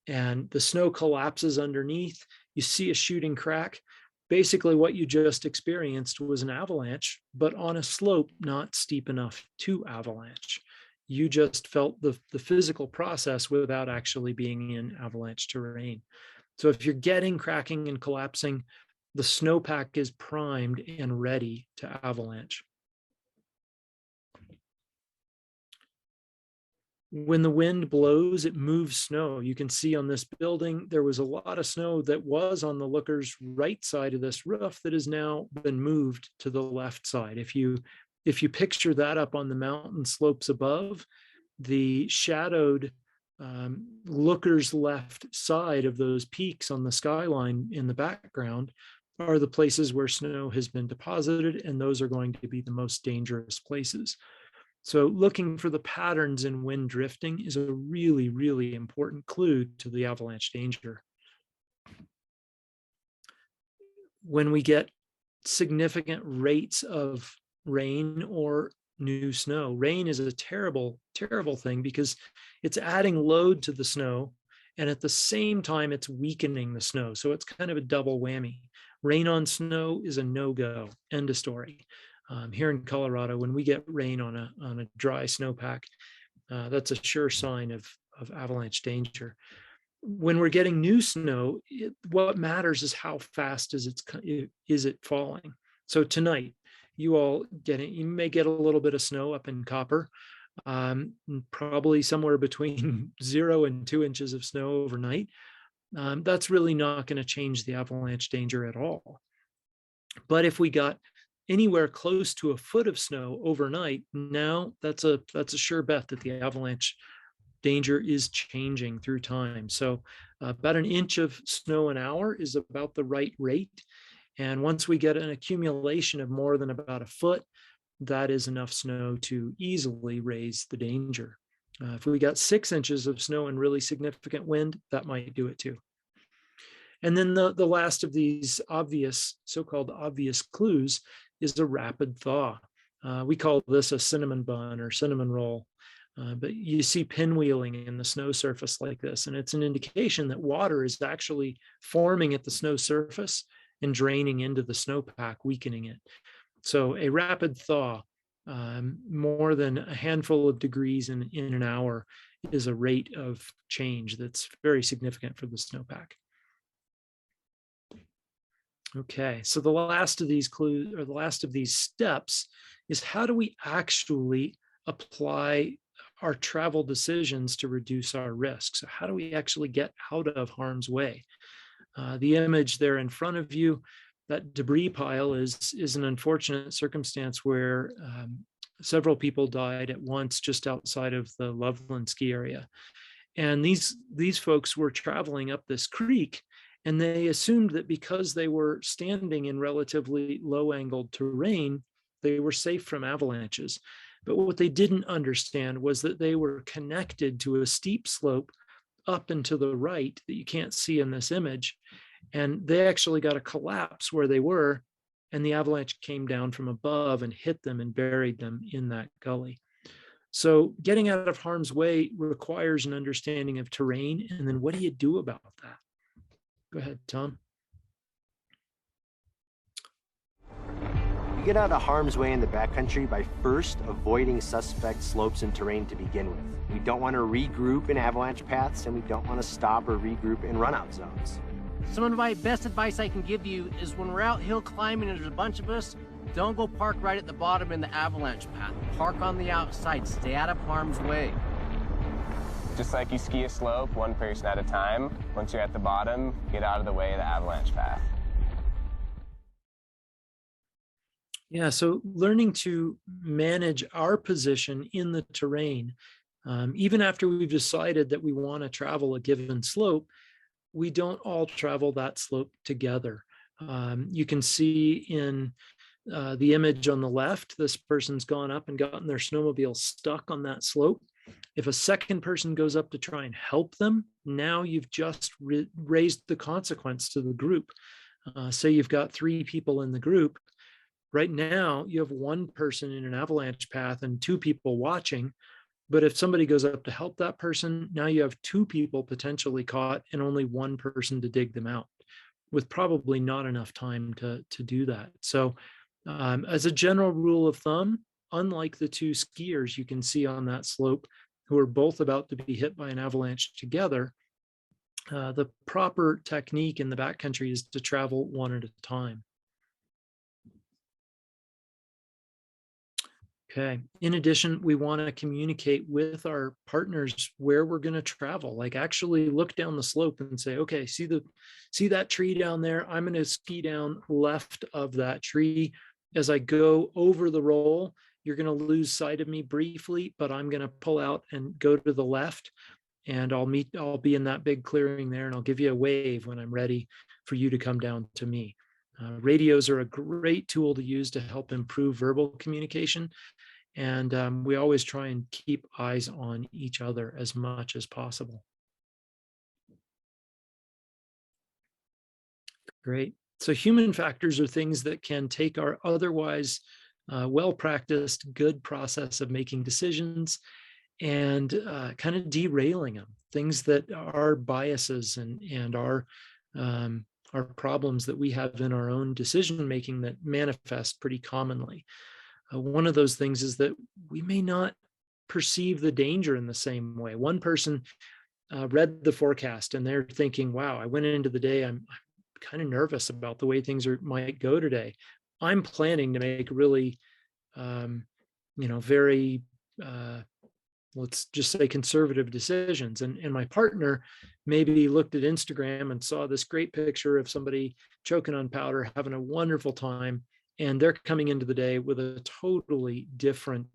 and the snow collapses underneath. You see a shooting crack. Basically, what you just experienced was an avalanche, but on a slope not steep enough to avalanche. You just felt the physical process without actually being in avalanche terrain. So if you're getting cracking and collapsing, the snowpack is primed and ready to avalanche. When the wind blows, it moves snow. You can see on this building, there was a lot of snow that was on the looker's right side of this roof that has now been moved to the left side. If you picture that up on the mountain slopes above, the shadowed looker's left side of those peaks on the skyline in the background are the places where snow has been deposited, and those are going to be the most dangerous places. So looking for the patterns in wind drifting is a really, really important clue to the avalanche danger. When we get significant rates of rain or new snow, rain is a terrible, terrible thing because it's adding load to the snow, and at the same time, it's weakening the snow. So it's kind of a double whammy. Rain on snow is a no-go, end of story. Here in Colorado, when we get rain on a dry snowpack, that's a sure sign of avalanche danger. When we're getting new snow, what matters is how fast is it falling. So tonight, you may get a little bit of snow up in Copper, probably somewhere between 0 and 2 inches of snow overnight. That's really not going to change the avalanche danger at all. But if we got anywhere close to a foot of snow overnight, now that's a sure bet that the avalanche danger is changing through time. So About an inch of snow an hour is about the right rate. And once we get an accumulation of more than about a foot, that is enough snow to easily raise the danger. If we got 6 inches of snow and really significant wind, that might do it too. And then the last of these obvious, so-called obvious clues is a rapid thaw. We call this a cinnamon bun or cinnamon roll. But you see pinwheeling in the snow surface like this, and it's an indication that water is actually forming at the snow surface and draining into the snowpack, weakening it. So a rapid thaw, more than a handful of degrees in an hour, is a rate of change that's very significant for the snowpack. Okay, so the last of these clues, or the last of these steps, is how do we actually apply our travel decisions to reduce our risks? So how do we actually get out of harm's way? The image there in front of you, that debris pile is an unfortunate circumstance where several people died at once just outside of the Loveland ski area. And these folks were traveling up this creek, and they assumed that because they were standing in relatively low angled terrain, they were safe from avalanches. But what they didn't understand was that they were connected to a steep slope up and to the right that you can't see in this image. And they actually got a collapse where they were, and the avalanche came down from above and hit them and buried them in that gully. So getting out of harm's way requires an understanding of terrain. And then what do you do about that? Go ahead, Tom. You get out of harm's way in the backcountry by first avoiding suspect slopes and terrain to begin with. We don't want to regroup in avalanche paths, and we don't want to stop or regroup in runout zones. Some of my best advice I can give you is when we're out hill climbing and there's a bunch of us, don't go park right at the bottom in the avalanche path. Park on the outside, stay out of harm's way. Just like you ski a slope, one person at a time, once you're at the bottom, get out of the way of the avalanche path. Yeah, so learning to manage our position in the terrain, even after we've decided that we want to travel a given slope, we don't all travel that slope together. You can see in the image on the left, this person's gone up and gotten their snowmobile stuck on that slope. If a second person goes up to try and help them, now you've just raised the consequence to the group. Say you've got 3 people in the group. Right now, you have 1 person in an avalanche path and 2 people watching. But if somebody goes up to help that person, now you have 2 people potentially caught and only 1 person to dig them out, with probably not enough time to do that. So as a general rule of thumb, unlike the 2 skiers you can see on that slope who are both about to be hit by an avalanche together, the proper technique in the backcountry is to travel one at a time. Okay. In addition, we want to communicate with our partners where we're going to travel. Like actually look down the slope and say, okay, see that tree down there? I'm going to ski down left of that tree. As I go over the roll, you're going to lose sight of me briefly, but I'm going to pull out and go to the left, and I'll be in that big clearing there, and I'll give you a wave when I'm ready for you to come down to me. Radios are a great tool to use to help improve verbal communication. And we always try and keep eyes on each other as much as possible. Great. So human factors are things that can take our otherwise well-practiced, good process of making decisions and kind of derailing them. Things that are biases and our problems that we have in our own decision-making that manifest pretty commonly. One of those things is that we may not perceive the danger in the same way. One person read the forecast and they're thinking, wow, I went into the day, I'm kind of nervous about the way things might go today. I'm planning to make really, very, let's just say conservative decisions. And my partner maybe looked at Instagram and saw this great picture of somebody choking on powder, having a wonderful time. And they're coming into the day with a totally different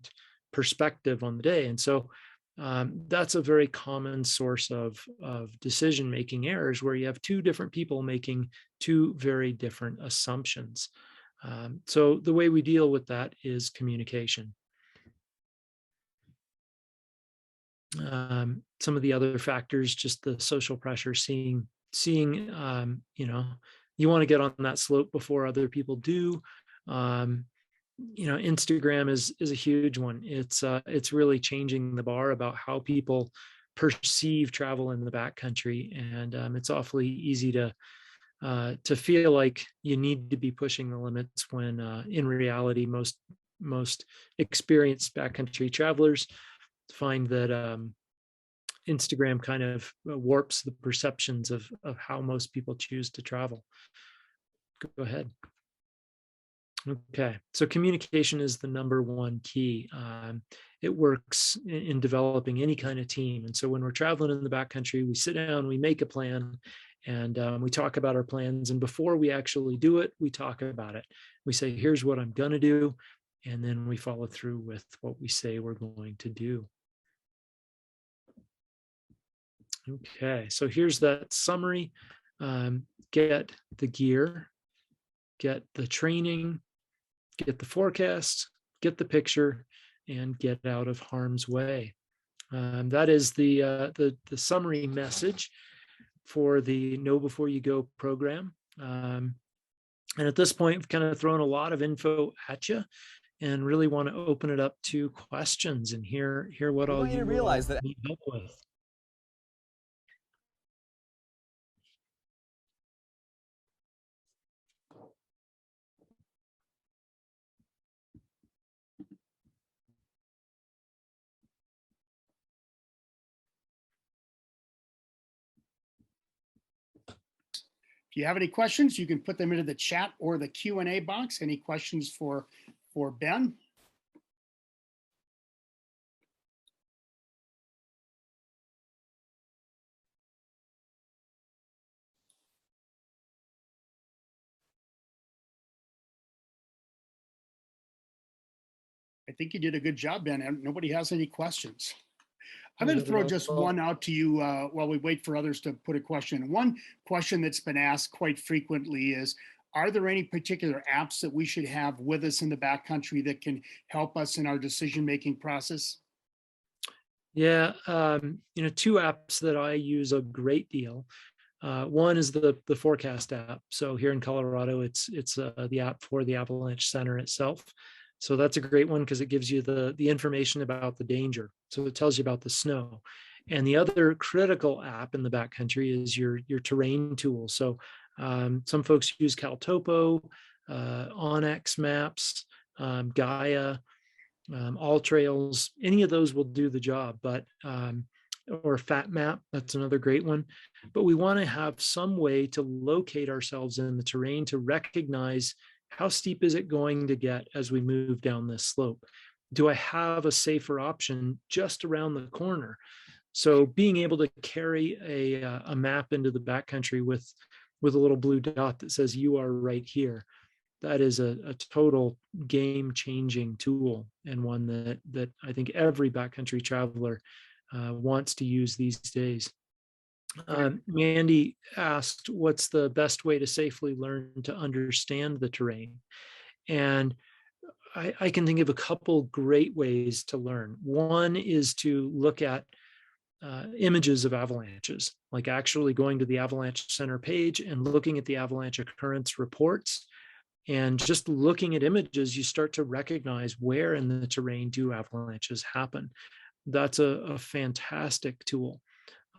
perspective on the day. And so That's a very common source of decision-making errors, where you have two different people making two very different assumptions. So the way we deal with that is communication. Some of the other factors, just the social pressure, seeing you know, you want to get on that slope before other people do. You know, Instagram is a huge one. It's really changing the bar about how people perceive travel in the backcountry, and it's awfully easy to feel like you need to be pushing the limits when in reality most experienced backcountry travelers find that Instagram kind of warps the perceptions of how most people choose to travel. Go ahead. Okay, so communication is the #1 key. It works in developing any kind of team. And so when we're traveling in the backcountry, we sit down, we make a plan, and we talk about our plans. And before we actually do it, we talk about it. We say, here's what I'm going to do. And then we follow through with what we say we're going to do. Okay, so here's that summary. Get the gear, get the training, get the forecast, get the picture, and get out of harm's way. That is the summary message for the Know Before You Go program. And at this point, we've kind of thrown a lot of info at you, and really want to open it up to questions and hear what all you realize that need help with. If you have any questions, you can put them into the chat or the Q&A box. Any questions for Ben? I think you did a good job, Ben, and nobody has any questions. I'm going to throw just one out to you while we wait for others to put a question. One question that's been asked quite frequently is, are there any particular apps that we should have with us in the backcountry that can help us in our decision-making process? Yeah, you know, two apps that I use a great deal. One is the forecast app. So here in Colorado, it's the app for the Avalanche Center itself. So that's a great one because it gives you the information about the danger. So it tells you about the snow. And the other critical app in the backcountry is your terrain tool. So some folks use CalTopo, Onyx Maps, Gaia, All Trails. Any of those will do the job, but or Fat Map, that's another great one. But we want to have some way to locate ourselves in the terrain, to recognize how steep is it going to get as we move down this slope. Do I have a safer option just around the corner? So being able to carry a map into the backcountry with a little blue dot that says you are right here, that is a total game-changing tool, and one that I think every backcountry traveler wants to use these days. Mandy asked, what's the best way to safely learn to understand the terrain? And I can think of a couple great ways to learn. One is to look at images of avalanches, like actually going to the Avalanche Center page and looking at the avalanche occurrence reports. And just looking at images, you start to recognize where in the terrain do avalanches happen. That's a fantastic tool.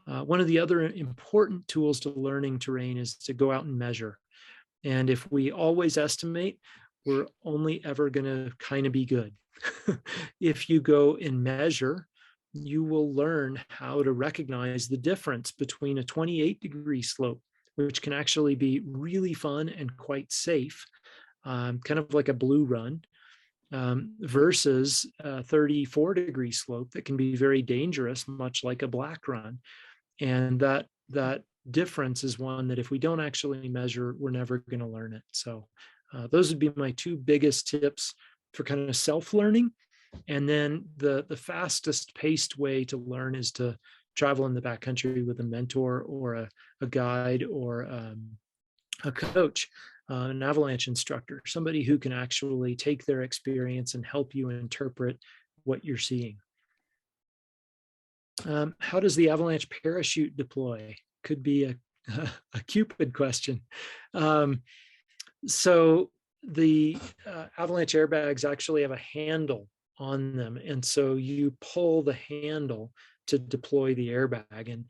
One of the other important tools to learning terrain is to go out and measure. And if we always estimate, we're only ever going to kind of be good. If you go and measure, you will learn how to recognize the difference between a 28-degree slope, which can actually be really fun and quite safe, kind of like a blue run, versus a 34-degree slope that can be very dangerous, much like a black run. And that difference is one that if we don't actually measure, we're never going to learn it. So those would be my two biggest tips for kind of self-learning. And then the fastest paced way to learn is to travel in the backcountry with a mentor or a guide or a coach, an avalanche instructor, somebody who can actually take their experience and help you interpret what you're seeing. How does the avalanche parachute deploy? Could be a Cupid question. So the avalanche airbags actually have a handle on them. And so you pull the handle to deploy the airbag. And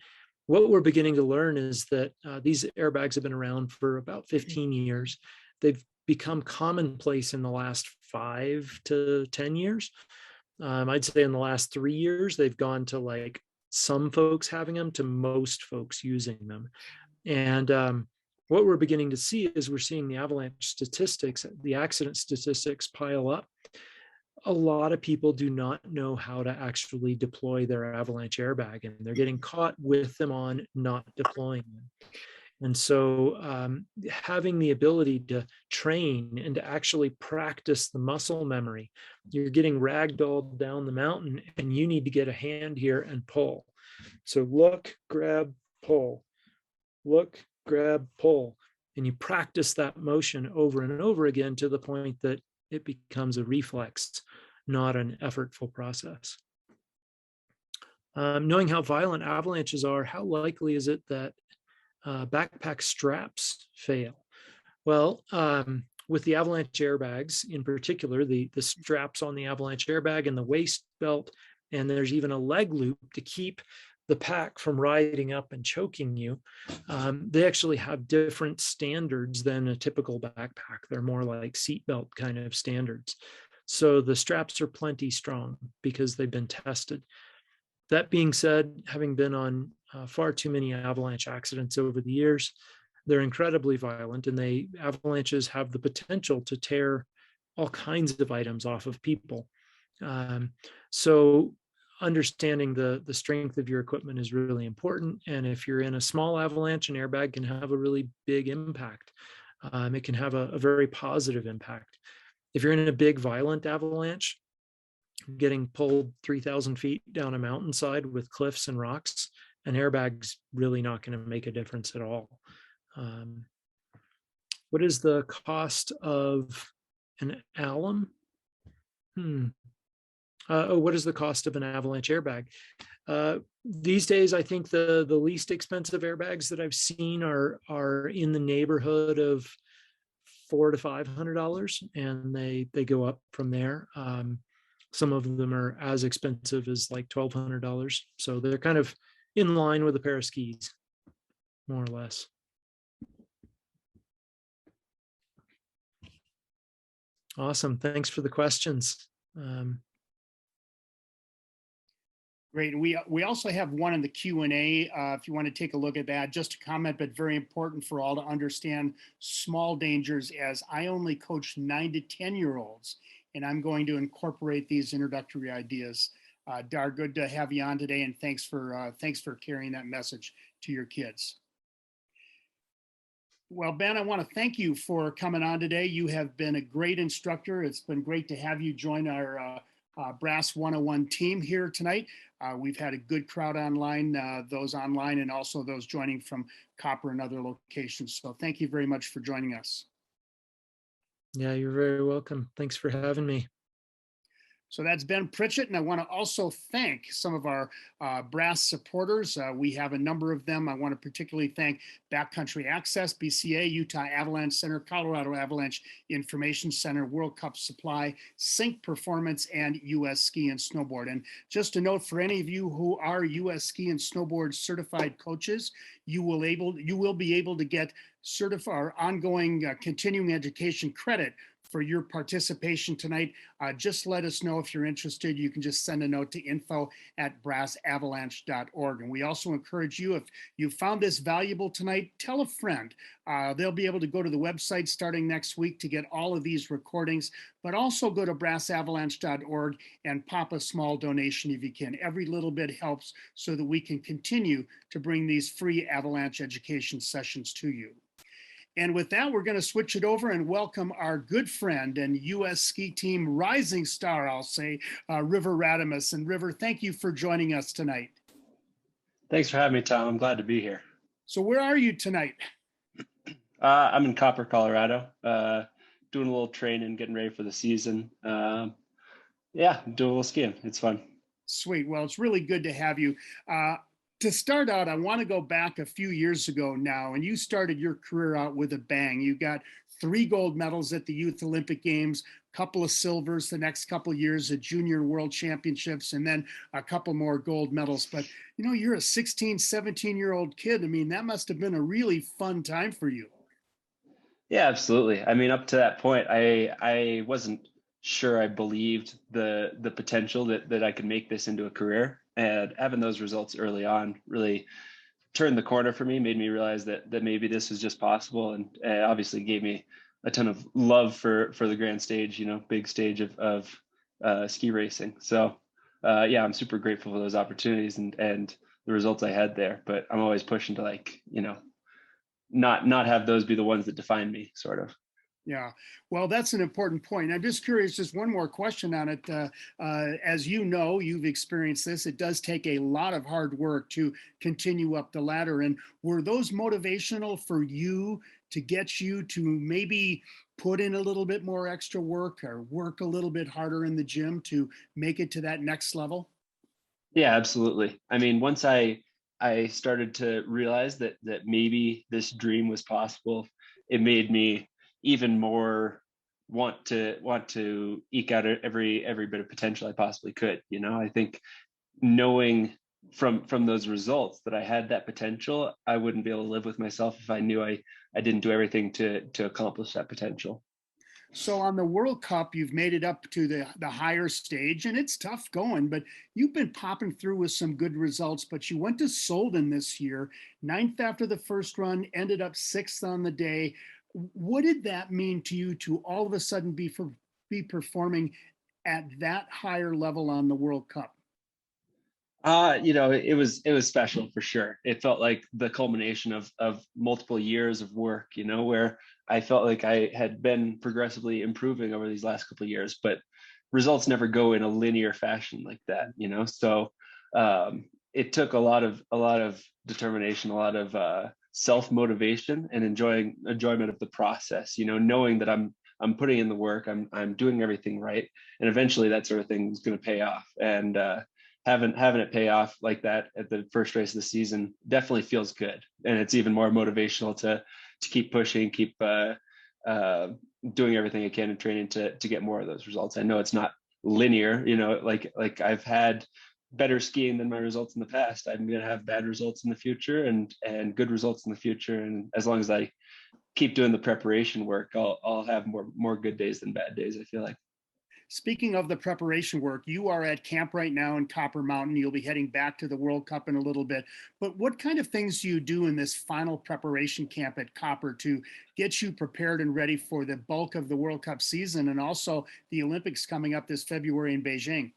what we're beginning to learn is that these airbags have been around for about 15 years. They've become commonplace in the last 5 to 10 years. I'd say in the last 3 years, they've gone to like some folks having them to most folks using them. And what we're beginning to see is we're seeing the avalanche statistics, the accident statistics pile up. A lot of people do not know how to actually deploy their avalanche airbag, and they're getting caught with them on, not deploying them. And so having the ability to train and to actually practice the muscle memory, you're getting ragdolled down the mountain and you need to get a hand here and pull. So look, grab, pull, look, grab, pull. And you practice that motion over and over again to the point that it becomes a reflex, not an effortful process. Knowing how violent avalanches are, how likely is it that backpack straps fail? Well, with the avalanche airbags in particular, the straps on the avalanche airbag and the waist belt, and there's even a leg loop to keep the pack from riding up and choking you, they actually have different standards than a typical backpack. They're more like seatbelt kind of standards. So the straps are plenty strong because they've been tested. That being said, having been on far too many avalanche accidents over the years, they're incredibly violent, and avalanches have the potential to tear all kinds of items off of people. So understanding the strength of your equipment is really important. And if you're in a small avalanche, an airbag can have a really big impact. It can have a very positive impact. If you're in a big violent avalanche, getting pulled 3,000 feet down a mountainside with cliffs and rocks, an airbag's really not going to make a difference at all. What is the cost of an alum? What is the cost of an avalanche airbag? These days, I think the least expensive airbags that I've seen are in the neighborhood of $400 to $500, and they go up from there. Some of them are as expensive as like $1,200. So they're kind of in line with a pair of skis, more or less. Awesome. Thanks for the questions. Great. We also have one in the Q&A if you want to take a look at that. Just a comment, but very important for all to understand small dangers, as I only coach 9 to 10-year-olds, and I'm going to incorporate these introductory ideas. Dar, good to have you on today, and thanks for carrying that message to your kids. Well, Ben, I want to thank you for coming on today. You have been a great instructor. It's been great to have you join our BRASS 101 team here tonight. We've had a good crowd online, those online and also those joining from Copper and other locations. So thank you very much for joining us. Yeah, you're very welcome. Thanks for having me. So that's Ben Pritchett, and I want to also thank some of our BRASS supporters. We have a number of them. I want to particularly thank Backcountry Access, BCA, Utah Avalanche Center, Colorado Avalanche Information Center, World Cup Supply, Sync Performance, and US Ski and Snowboard. And just a note for any of you who are US Ski and Snowboard certified coaches, you will be able to get certified ongoing continuing education credit for your participation tonight. Just let us know if you're interested. You can just send a note to info@brassavalanche.org. And we also encourage you, if you found this valuable tonight, tell a friend. They'll be able to go to the website starting next week to get all of these recordings, but also go to brassavalanche.org and pop a small donation if you can. Every little bit helps so that we can continue to bring these free avalanche education sessions to you. And with that, we're going to switch it over and welcome our good friend and U.S. ski team rising star, I'll say, River Radamus. And River, thank you for joining us tonight. Thanks for having me, Tom. I'm glad to be here. So where are you tonight? I'm in Copper, Colorado, doing a little training, getting ready for the season. Yeah, doing a little skiing. It's fun. Sweet. Well, it's really good to have you. To start out, I want to go back a few years ago now, and you started your career out with a bang. You got 3 gold medals at the Youth Olympic Games, a couple of silvers the next couple of years at Junior World Championships, and then a couple more gold medals. But, you know, you're a 16, 17-year-old kid. I mean, that must have been a really fun time for you. Yeah, absolutely. I mean, up to that point, I wasn't sure I believed the potential that I could make this into a career. And having those results early on really turned the corner for me, made me realize that maybe this was just possible, and obviously gave me a ton of love for the grand stage, you know, big stage of ski racing. So yeah, I'm super grateful for those opportunities and the results I had there. But I'm always pushing to, like, you know, not have those be the ones that define me, sort of. Yeah, well, that's an important point. I'm just curious, just one more question on it. As you know, you've experienced this. It does take a lot of hard work to continue up the ladder. And were those motivational for you to get you to maybe put in a little bit more extra work or work a little bit harder in the gym to make it to that next level? Yeah, absolutely. I mean, once I started to realize that maybe this dream was possible, it made me even more want to eke out every bit of potential I possibly could. You know, I think knowing from those results that I had that potential, I wouldn't be able to live with myself if I knew I didn't do everything to accomplish that potential. So on the World Cup, you've made it up to the higher stage, and it's tough going, but you've been popping through with some good results. But you went to Solden this year, 9th after the first run, ended up 6th on the day. What did that mean to you to all of a sudden be performing at that higher level on the World Cup? You know, it was special for sure. It felt like the culmination of multiple years of work, you know, where I felt like I had been progressively improving over these last couple of years, but results never go in a linear fashion like that, you know. So it took a lot of determination, a lot of self-motivation and enjoyment of the process, you know, knowing that I'm putting in the work, I'm doing everything right, and eventually that sort of thing is going to pay off. And having it pay off like that at the first race of the season definitely feels good, and it's even more motivational to keep pushing, keep doing everything I can in training to get more of those results. I know it's not linear, you know, like I've had better skiing than my results in the past. I'm going to have bad results in the future and good results in the future. And as long as I keep doing the preparation work, I'll have more good days than bad days, I feel like. Speaking of the preparation work, you are at camp right now in Copper Mountain. You'll be heading back to the World Cup in a little bit. But what kind of things do you do in this final preparation camp at Copper to get you prepared and ready for the bulk of the World Cup season and also the Olympics coming up this February in Beijing?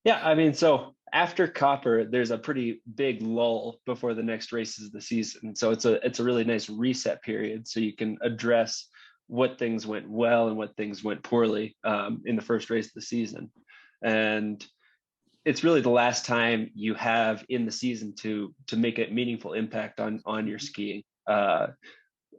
Yeah, I mean, so after Copper, there's a pretty big lull before the next races of the season. So it's a really nice reset period, so you can address what things went well and what things went poorly in the first race of the season. And it's really the last time you have in the season to make a meaningful impact on your skiing.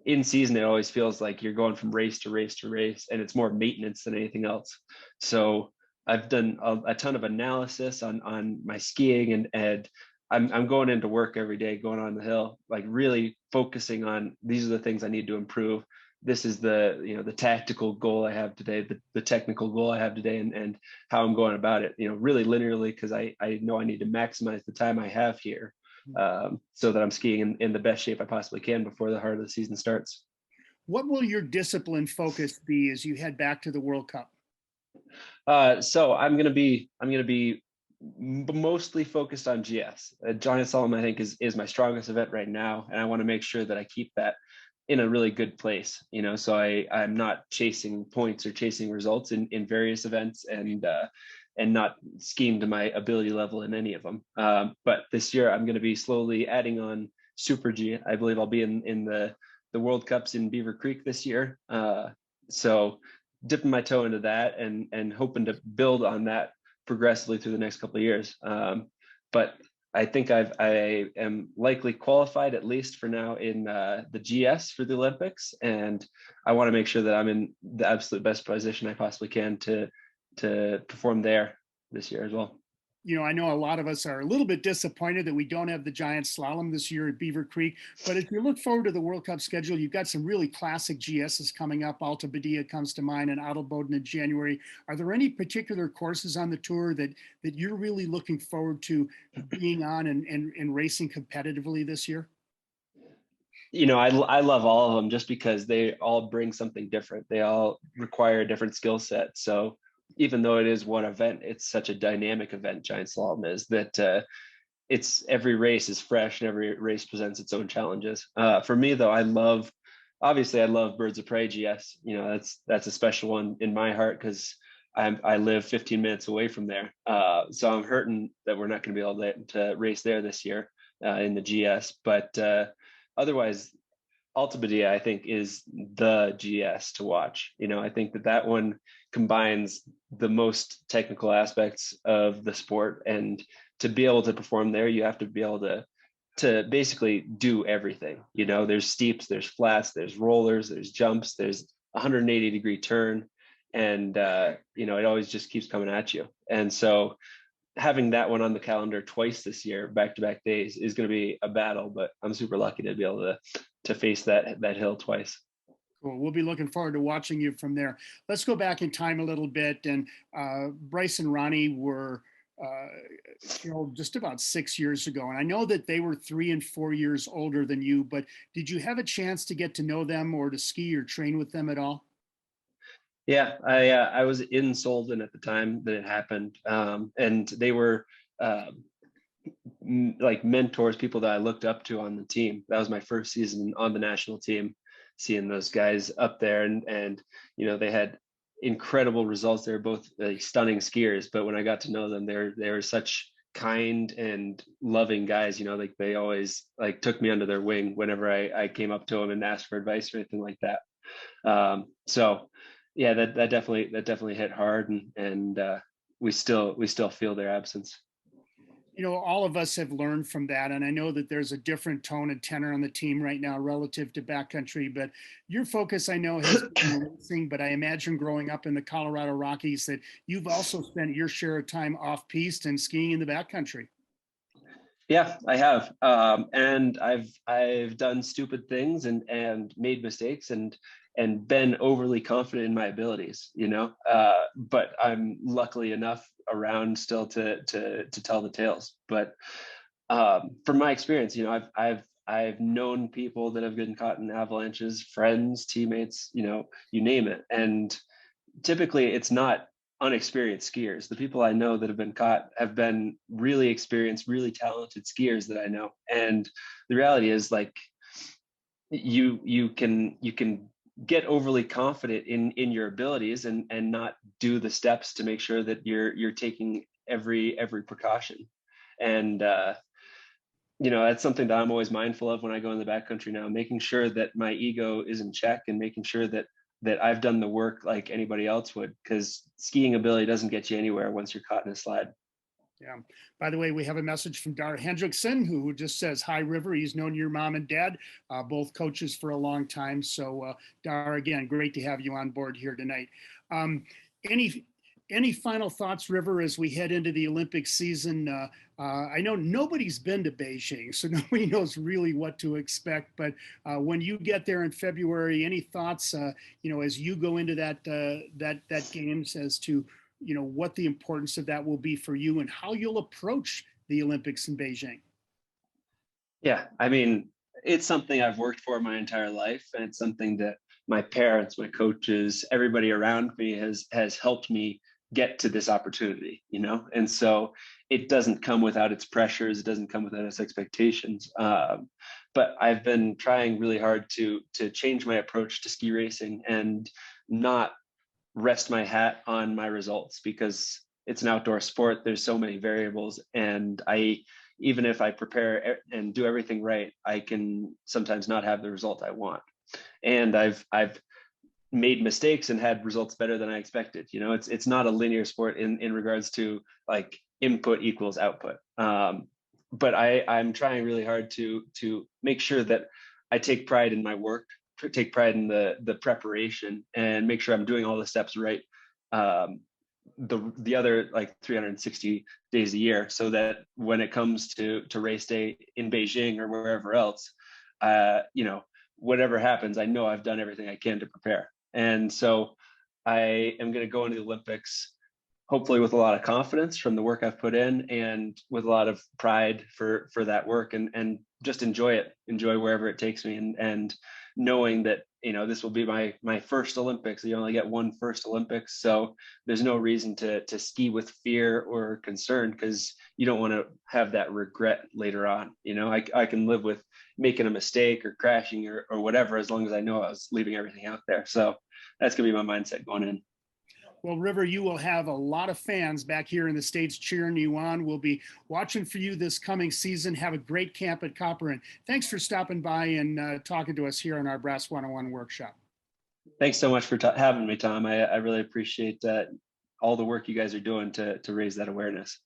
In season, it always feels like you're going from race to race to race, and it's more maintenance than anything else. So I've done a ton of analysis on my skiing, and I'm going into work every day, going on the hill, like really focusing on these are the things I need to improve. This is the tactical goal I have today, the technical goal I have today, and how I'm going about it, really linearly, because I know I need to maximize the time I have here so that I'm skiing in the best shape I possibly can before the heart of the season starts. What will your discipline focus be as you head back to the World Cup? So I'm going to be mostly focused on GS. Giant Slalom, I think, is my strongest event right now, and I want to make sure that I keep that in a really good place, so I'm not chasing points or chasing results in various events and not skiing to my ability level in any of them. But this year I'm going to be slowly adding on Super G. I believe I'll be in the the World Cup's in Beaver Creek this year. So dipping my toe into that and hoping to build on that progressively through the next couple of years. But I think I am likely qualified, at least for now, in the GS for the Olympics, and I want to make sure that I'm in the absolute best position I possibly can to perform there this year as well. You know, I know a lot of us are a little bit disappointed that we don't have the giant slalom this year at Beaver Creek, but if you look forward to the World Cup schedule, you've got some really classic GSs coming up. Alta Badia comes to mind, and Adelboden in January. Are there any particular courses on the tour that you're really looking forward to being on and racing competitively this year? You know, I love all of them just because they all bring something different. They all require a different skill set. So even though it is one event, it's such a dynamic event, giant slalom is, that it's every race is fresh and every race presents its own challenges. For me though, I love Birds of Prey GS. You know, that's a special one in my heart because I live 15 minutes away from there. So I'm hurting that we're not going to be able to race there this year in the GS. But otherwise, Alta Badia, I think, is the GS to watch. You know, I think that one combines the most technical aspects of the sport, and to be able to perform there, you have to be able to basically do everything. You know, there's steeps, there's flats, there's rollers, there's jumps, there's 180-degree turn, and you know, it always just keeps coming at you. And so having that one on the calendar twice this year, back-to-back days, is going to be a battle, but I'm super lucky to be able to face that hill twice. Cool. We'll be looking forward to watching you from there. Let's go back in time a little bit. And Bryce and Ronnie were killed just about 6 years ago. And I know that they were 3 and 4 years older than you, but did you have a chance to get to know them or to ski or train with them at all? Yeah, I was in Solden at the time that it happened, and they were like mentors, people that I looked up to on the team. That was my first season on the national team, seeing those guys up there, and you know, they had incredible results. They were both stunning skiers, but when I got to know them, they were such kind and loving guys. You know, like they always like took me under their wing whenever I came up to them and asked for advice or anything like that. So yeah, that definitely hit hard, and we still feel their absence. You know, all of us have learned from that. And I know that there's a different tone and tenor on the team right now relative to backcountry, but your focus, I know, has been racing, but I imagine growing up in the Colorado Rockies that you've also spent your share of time off piste and skiing in the backcountry. Yeah, I have. And I've done stupid things and made mistakes and been overly confident in my abilities, you know, but I'm luckily enough around still to tell the tales. But from my experience, you know, I've known people that have been caught in avalanches, friends, teammates, you know, you name it. And typically it's not unexperienced skiers. The people I know that have been caught have been really experienced, really talented skiers that I know. And the reality is, like, you can get overly confident in your abilities and not do the steps to make sure that you're taking every precaution. And you know, that's something that I'm always mindful of when I go in the backcountry now, making sure that my ego is in check and making sure that I've done the work like anybody else would, because skiing ability doesn't get you anywhere once you're caught in a slide. Yeah. By the way, we have a message from Dar Hendrickson, who just says, hi, River. He's known your mom and dad, both coaches for a long time. So Dar, again, great to have you on board here tonight. Any final thoughts, River, as we head into the Olympic season? I know nobody's been to Beijing, so nobody knows really what to expect. But when you get there in February, any thoughts, you know, as you go into that games as to, you know, what the importance of that will be for you and how you'll approach the Olympics in Beijing? Yeah, I mean, it's something I've worked for my entire life, and it's something that my parents, my coaches, everybody around me has helped me get to this opportunity, you know? And so it doesn't come without its pressures. It doesn't come without its expectations. But I've been trying really hard to change my approach to ski racing and not rest my hat on my results, because it's an outdoor sport. There's so many variables, and even if I prepare and do everything right, I can sometimes not have the result I want. And I've made mistakes and had results better than I expected. You know, it's not a linear sport in regards to like input equals output. But I'm trying really hard to make sure that I take pride in my work, take pride in the preparation, and make sure I'm doing all the steps right. The other like 360 days a year, so that when it comes to race day in Beijing or wherever else, you know, whatever happens, I know I've done everything I can to prepare. And so I am going to go into the Olympics hopefully with a lot of confidence from the work I've put in, and with a lot of pride for that work, and just enjoy wherever it takes me, and knowing that, you know, this will be my first Olympics. You only get one first Olympics, so there's no reason to ski with fear or concern, because you don't want to have that regret later on. You know, I can live with making a mistake or crashing or whatever, as long as I know I was leaving everything out there. So that's gonna be my mindset going in. Well, River, you will have a lot of fans back here in the States cheering you on. We'll be watching for you this coming season. Have a great camp at Copper. And thanks for stopping by and talking to us here on our Brass 101 workshop. Thanks so much for having me, Tom. I really appreciate all the work you guys are doing to raise that awareness.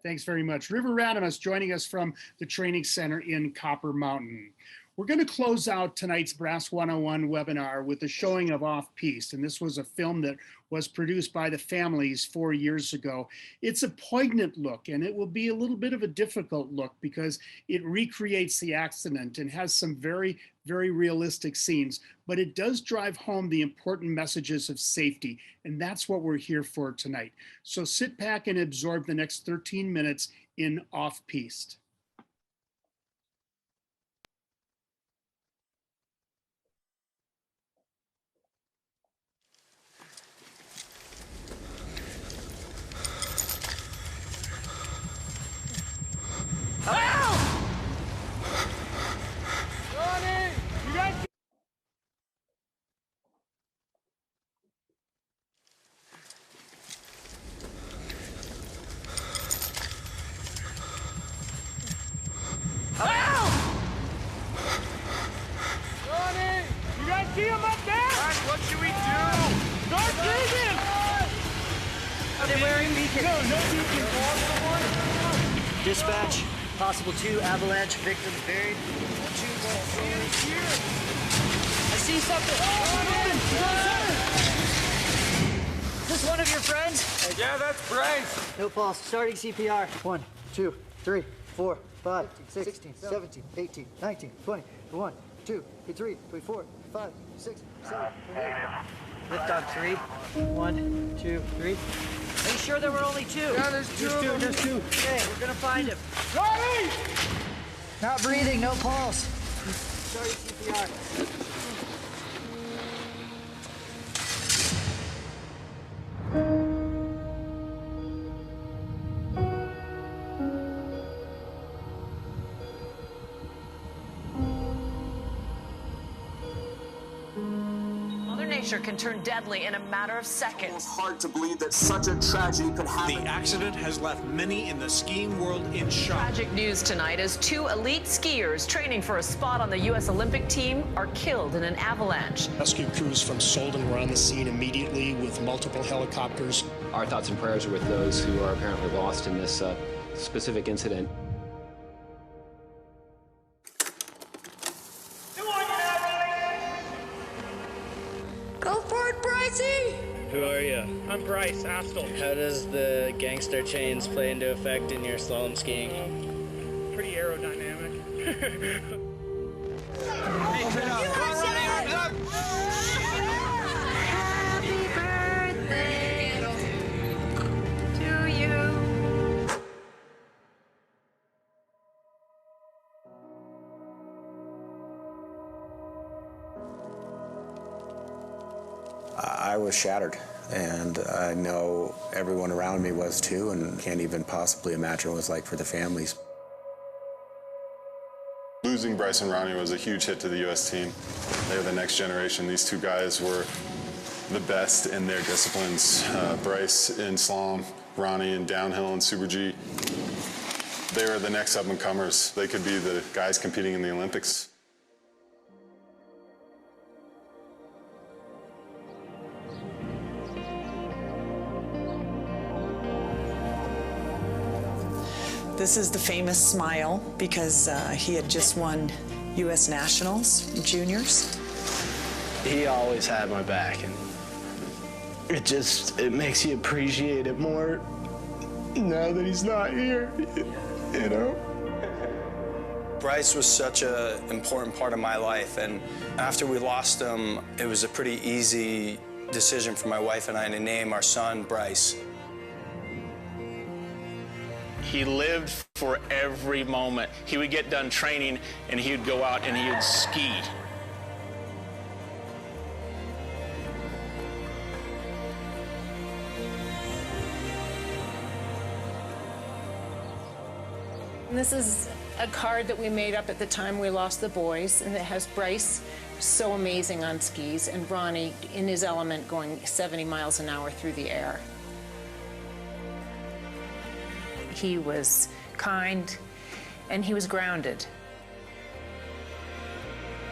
Thanks very much. River Radamus joining us from the training center in Copper Mountain. We're going to close out tonight's Brass 101 webinar with the showing of Off Piste. And this was a film that was produced by the families 4 years ago. It's a poignant look, and it will be a little bit of a difficult look because it recreates the accident and has some very, very realistic scenes, but it does drive home the important messages of safety. And that's what we're here for tonight. So sit back and absorb the next 13 minutes in Off Piste. Dispatch, possible 2 avalanche victims buried. I see something. Is this one of your friends? Yeah, that's Bryce. No pulse. Starting CPR. 1, 2, 3, 4, 5, 16, 17, 18, 19, 20. 1, 2, 3, 4, 5, 6, 7, 8. Lift on 3. 1, 2, 3. Are you sure there were only 2? Yeah, there's 2. There's 2. Okay, we're gonna find him. Charlie! Not breathing, no pulse. Starting CPR. Can turn deadly in a matter of seconds. It's hard to believe that such a tragedy could happen. The accident has left many in the skiing world in shock. Tragic news tonight as 2 elite skiers training for a spot on the U.S. Olympic team are killed in an avalanche. Rescue crews from Solden were on the scene immediately with multiple helicopters. Our thoughts and prayers are with those who are apparently lost in this specific incident. Who are you? I'm Bryce Astle. How does the gangster chains play into effect in your slalom skiing? Pretty aerodynamic. Happy birthday to you. I was shattered, and I know everyone around me was too, and can't even possibly imagine what it was like for the families. Losing Bryce and Ronnie was a huge hit to the U.S. team. They're the next generation. These 2 guys were the best in their disciplines. Bryce in slalom, Ronnie in downhill and Super G. They were the next up-and-comers. They could be the guys competing in the Olympics. This is the famous smile because he had just won U.S. Nationals Juniors. He always had my back, and it makes you appreciate it more now that he's not here, you know? Bryce was such an important part of my life, and after we lost him, it was a pretty easy decision for my wife and I to name our son Bryce. He lived for every moment. He would get done training and he would go out and he would ski. This is a card that we made up at the time we lost the boys, and it has Bryce so amazing on skis and Ronnie in his element going 70 miles an hour through the air. He was kind and he was grounded.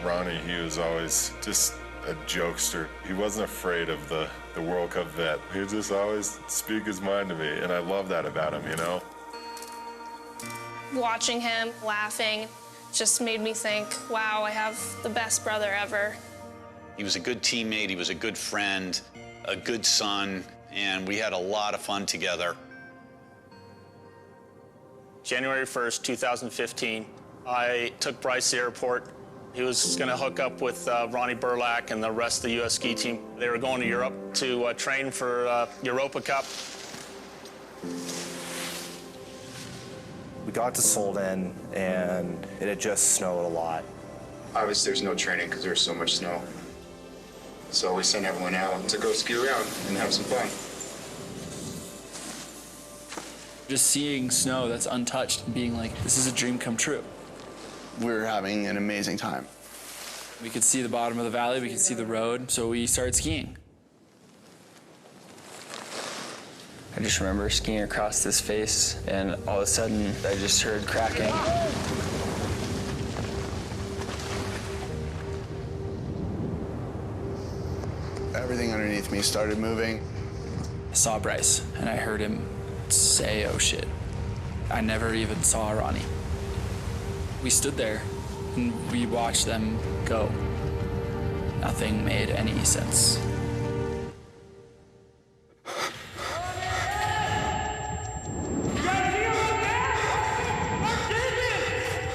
Ronnie, he was always just a jokester. He wasn't afraid of the World Cup vet. He would just always speak his mind to me, and I love that about him, you know? Watching him laughing just made me think, wow, I have the best brother ever. He was a good teammate, he was a good friend, a good son, and we had a lot of fun together. January 1st, 2015, I took Bryce to the airport. He was going to hook up with Ronnie Burlack and the rest of the U.S. ski team. They were going to Europe to train for Europa Cup. We got to Solden, and it had just snowed a lot. Obviously, there's no training because there's so much snow. So we sent everyone out to go ski around and have some fun. Just seeing snow that's untouched and being like, this is a dream come true. We were having an amazing time. We could see the bottom of the valley, we could see the road, so we started skiing. I just remember skiing across this face, and all of a sudden, I just heard cracking. Everything underneath me started moving. I saw Bryce, and I heard him say, oh shit. I never even saw Ronnie. We stood there, and we watched them go. Nothing made any sense.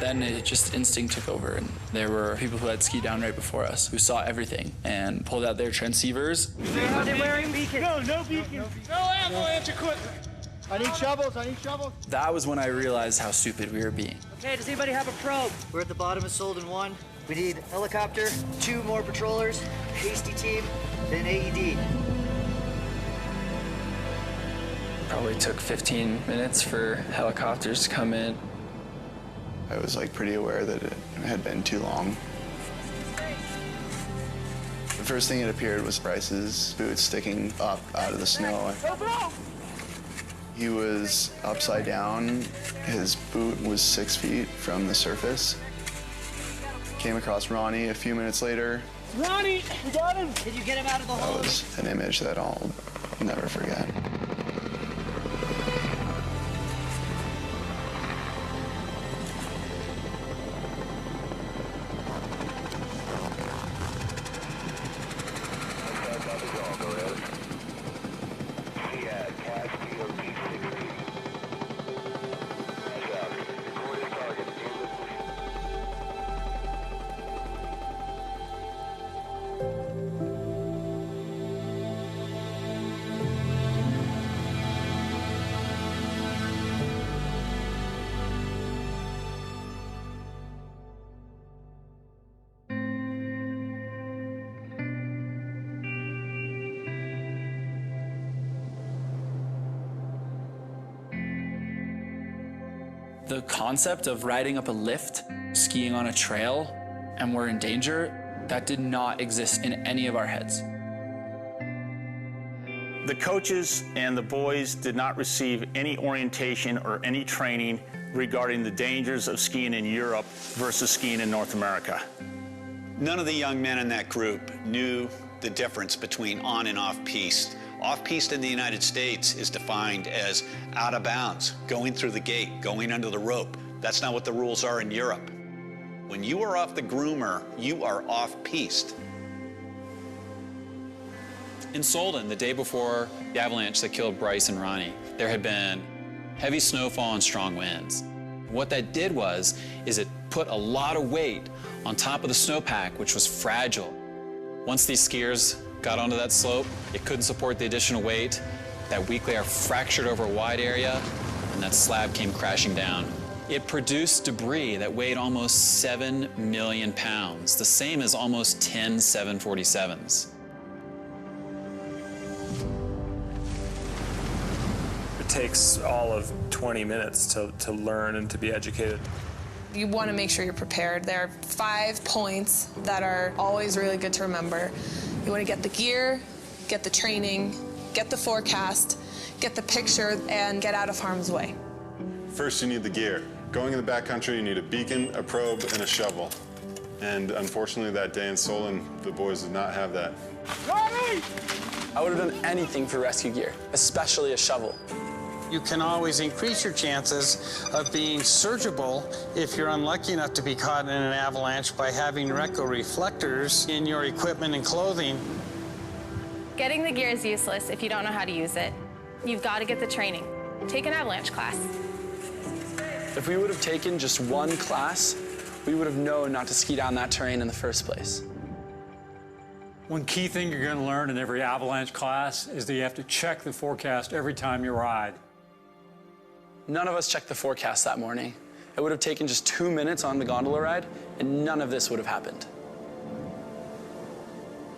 Then it just instinct took over, and there were people who had skied down right before us who saw everything and pulled out their transceivers. Are they wearing beacons? No beacons. No avalanche equipment. I need shovels. That was when I realized how stupid we were being. Okay, does anybody have a probe? We're at the bottom of Solden 1. We need helicopter, 2 more patrollers, hasty team, then AED. Probably took 15 minutes for helicopters to come in. I was pretty aware that it had been too long. The first thing that appeared was Bryce's boots sticking up out of the snow. He was upside down. His boot was 6 feet from the surface. Came across Ronnie a few minutes later. Ronnie, we got him. Did you get him out of the hole? That was an image that I'll never forget. The concept of riding up a lift, skiing on a trail, and we're in danger, that did not exist in any of our heads. The coaches and the boys did not receive any orientation or any training regarding the dangers of skiing in Europe versus skiing in North America. None of the young men in that group knew the difference between on and off piste Off-piste in the United States is defined as out of bounds, going through the gate, going under the rope. That's not what the rules are in Europe. When you are off the groomer, you are off-piste. In Solden, the day before the avalanche that killed Bryce and Ronnie, there had been heavy snowfall and strong winds. What that did is it put a lot of weight on top of the snowpack, which was fragile. Once these skiers got onto that slope, it couldn't support the additional weight. That weak layer fractured over a wide area, and that slab came crashing down. It produced debris that weighed almost 7 million pounds, the same as almost 10 747s. It takes all of 20 minutes to learn and to be educated. You want to make sure you're prepared. There are 5 points that are always really good to remember. You want to get the gear, get the training, get the forecast, get the picture, and get out of harm's way. First, you need the gear. Going in the backcountry, you need a beacon, a probe, and a shovel. And unfortunately, that day in Solon, the boys did not have that. I would have done anything for rescue gear, especially a shovel. You can always increase your chances of being surgible if you're unlucky enough to be caught in an avalanche by having reflectors in your equipment and clothing. Getting the gear is useless if you don't know how to use it. You've got to get the training. Take an avalanche class. If we would have taken just one class, we would have known not to ski down that terrain in the first place. One key thing you're going to learn in every avalanche class is that you have to check the forecast every time you ride. None of us checked the forecast that morning. It would have taken just 2 minutes on the gondola ride, and none of this would have happened.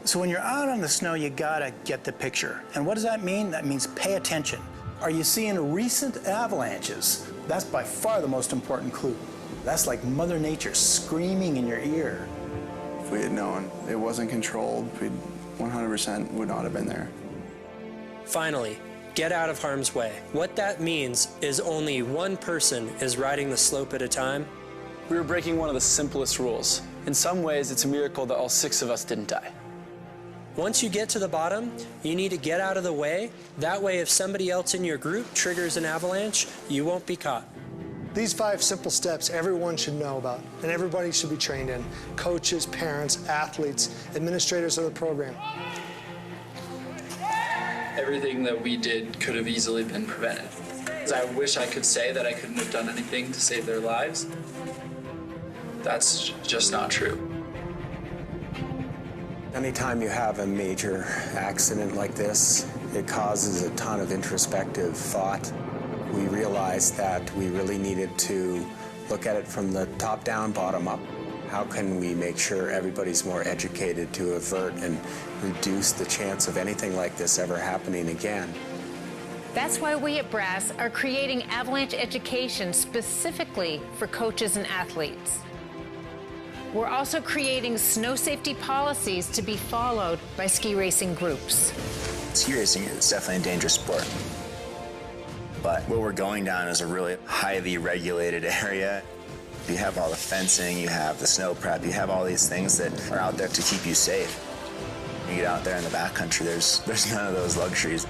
So when you're out on the snow, you gotta get the picture. And what does that mean? That means pay attention. Are you seeing recent avalanches? That's by far the most important clue. That's like Mother Nature screaming in your ear. If we had known it wasn't controlled, we 100% would not have been there. Finally, get out of harm's way. What that means is only one person is riding the slope at a time. We were breaking one of the simplest rules. In some ways, it's a miracle that all 6 of us didn't die. Once you get to the bottom, you need to get out of the way. That way, if somebody else in your group triggers an avalanche, you won't be caught. These 5 simple steps everyone should know about, and everybody should be trained in. Coaches, parents, athletes, administrators of the program. Everything that we did could have easily been prevented. I wish I could say that I couldn't have done anything to save their lives. That's just not true. Anytime you have a major accident like this, it causes a ton of introspective thought. We realized that we really needed to look at it from the top down, bottom up. How can we make sure everybody's more educated to avert and reduce the chance of anything like this ever happening again? That's why we at BRASS are creating avalanche education specifically for coaches and athletes. We're also creating snow safety policies to be followed by ski racing groups. Ski racing is definitely a dangerous sport. But what we're going down is a really highly regulated area. You have all the fencing, you have the snow prep, you have all these things that are out there to keep you safe. You get out there in the backcountry, there's none of those luxuries.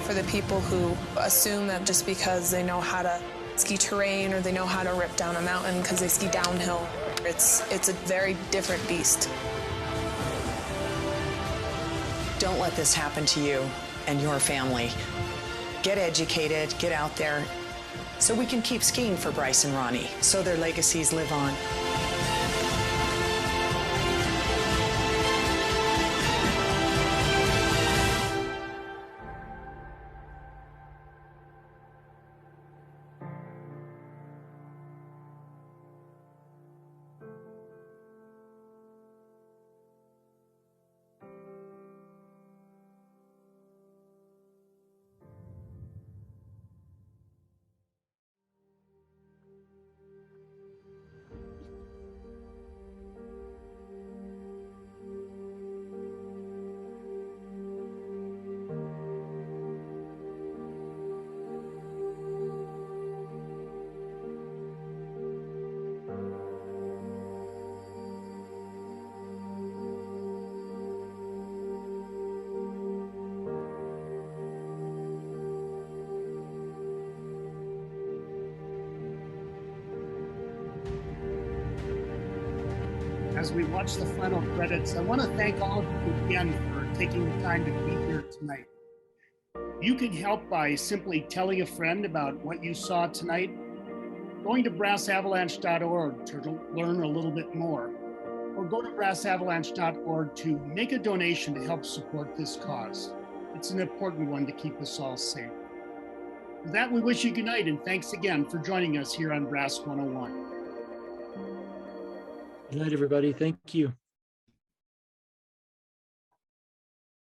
For the people who assume that just because they know how to ski terrain or they know how to rip down a mountain because they ski downhill, it's a very different beast. Don't let this happen to you and your family. Get educated, get out there, so we can keep skiing for Bryce and Ronnie, so their legacies live on. as we watch the final credits, I want to thank all of you again for taking the time to be here tonight. You can help by simply telling a friend about what you saw tonight, going to brassavalanche.org to learn a little bit more, or go to brassavalanche.org to make a donation to help support this cause. It's an important one to keep us all safe. With that, we wish you good night, and thanks again for joining us here on Brass 101. Good night, everybody. Thank you.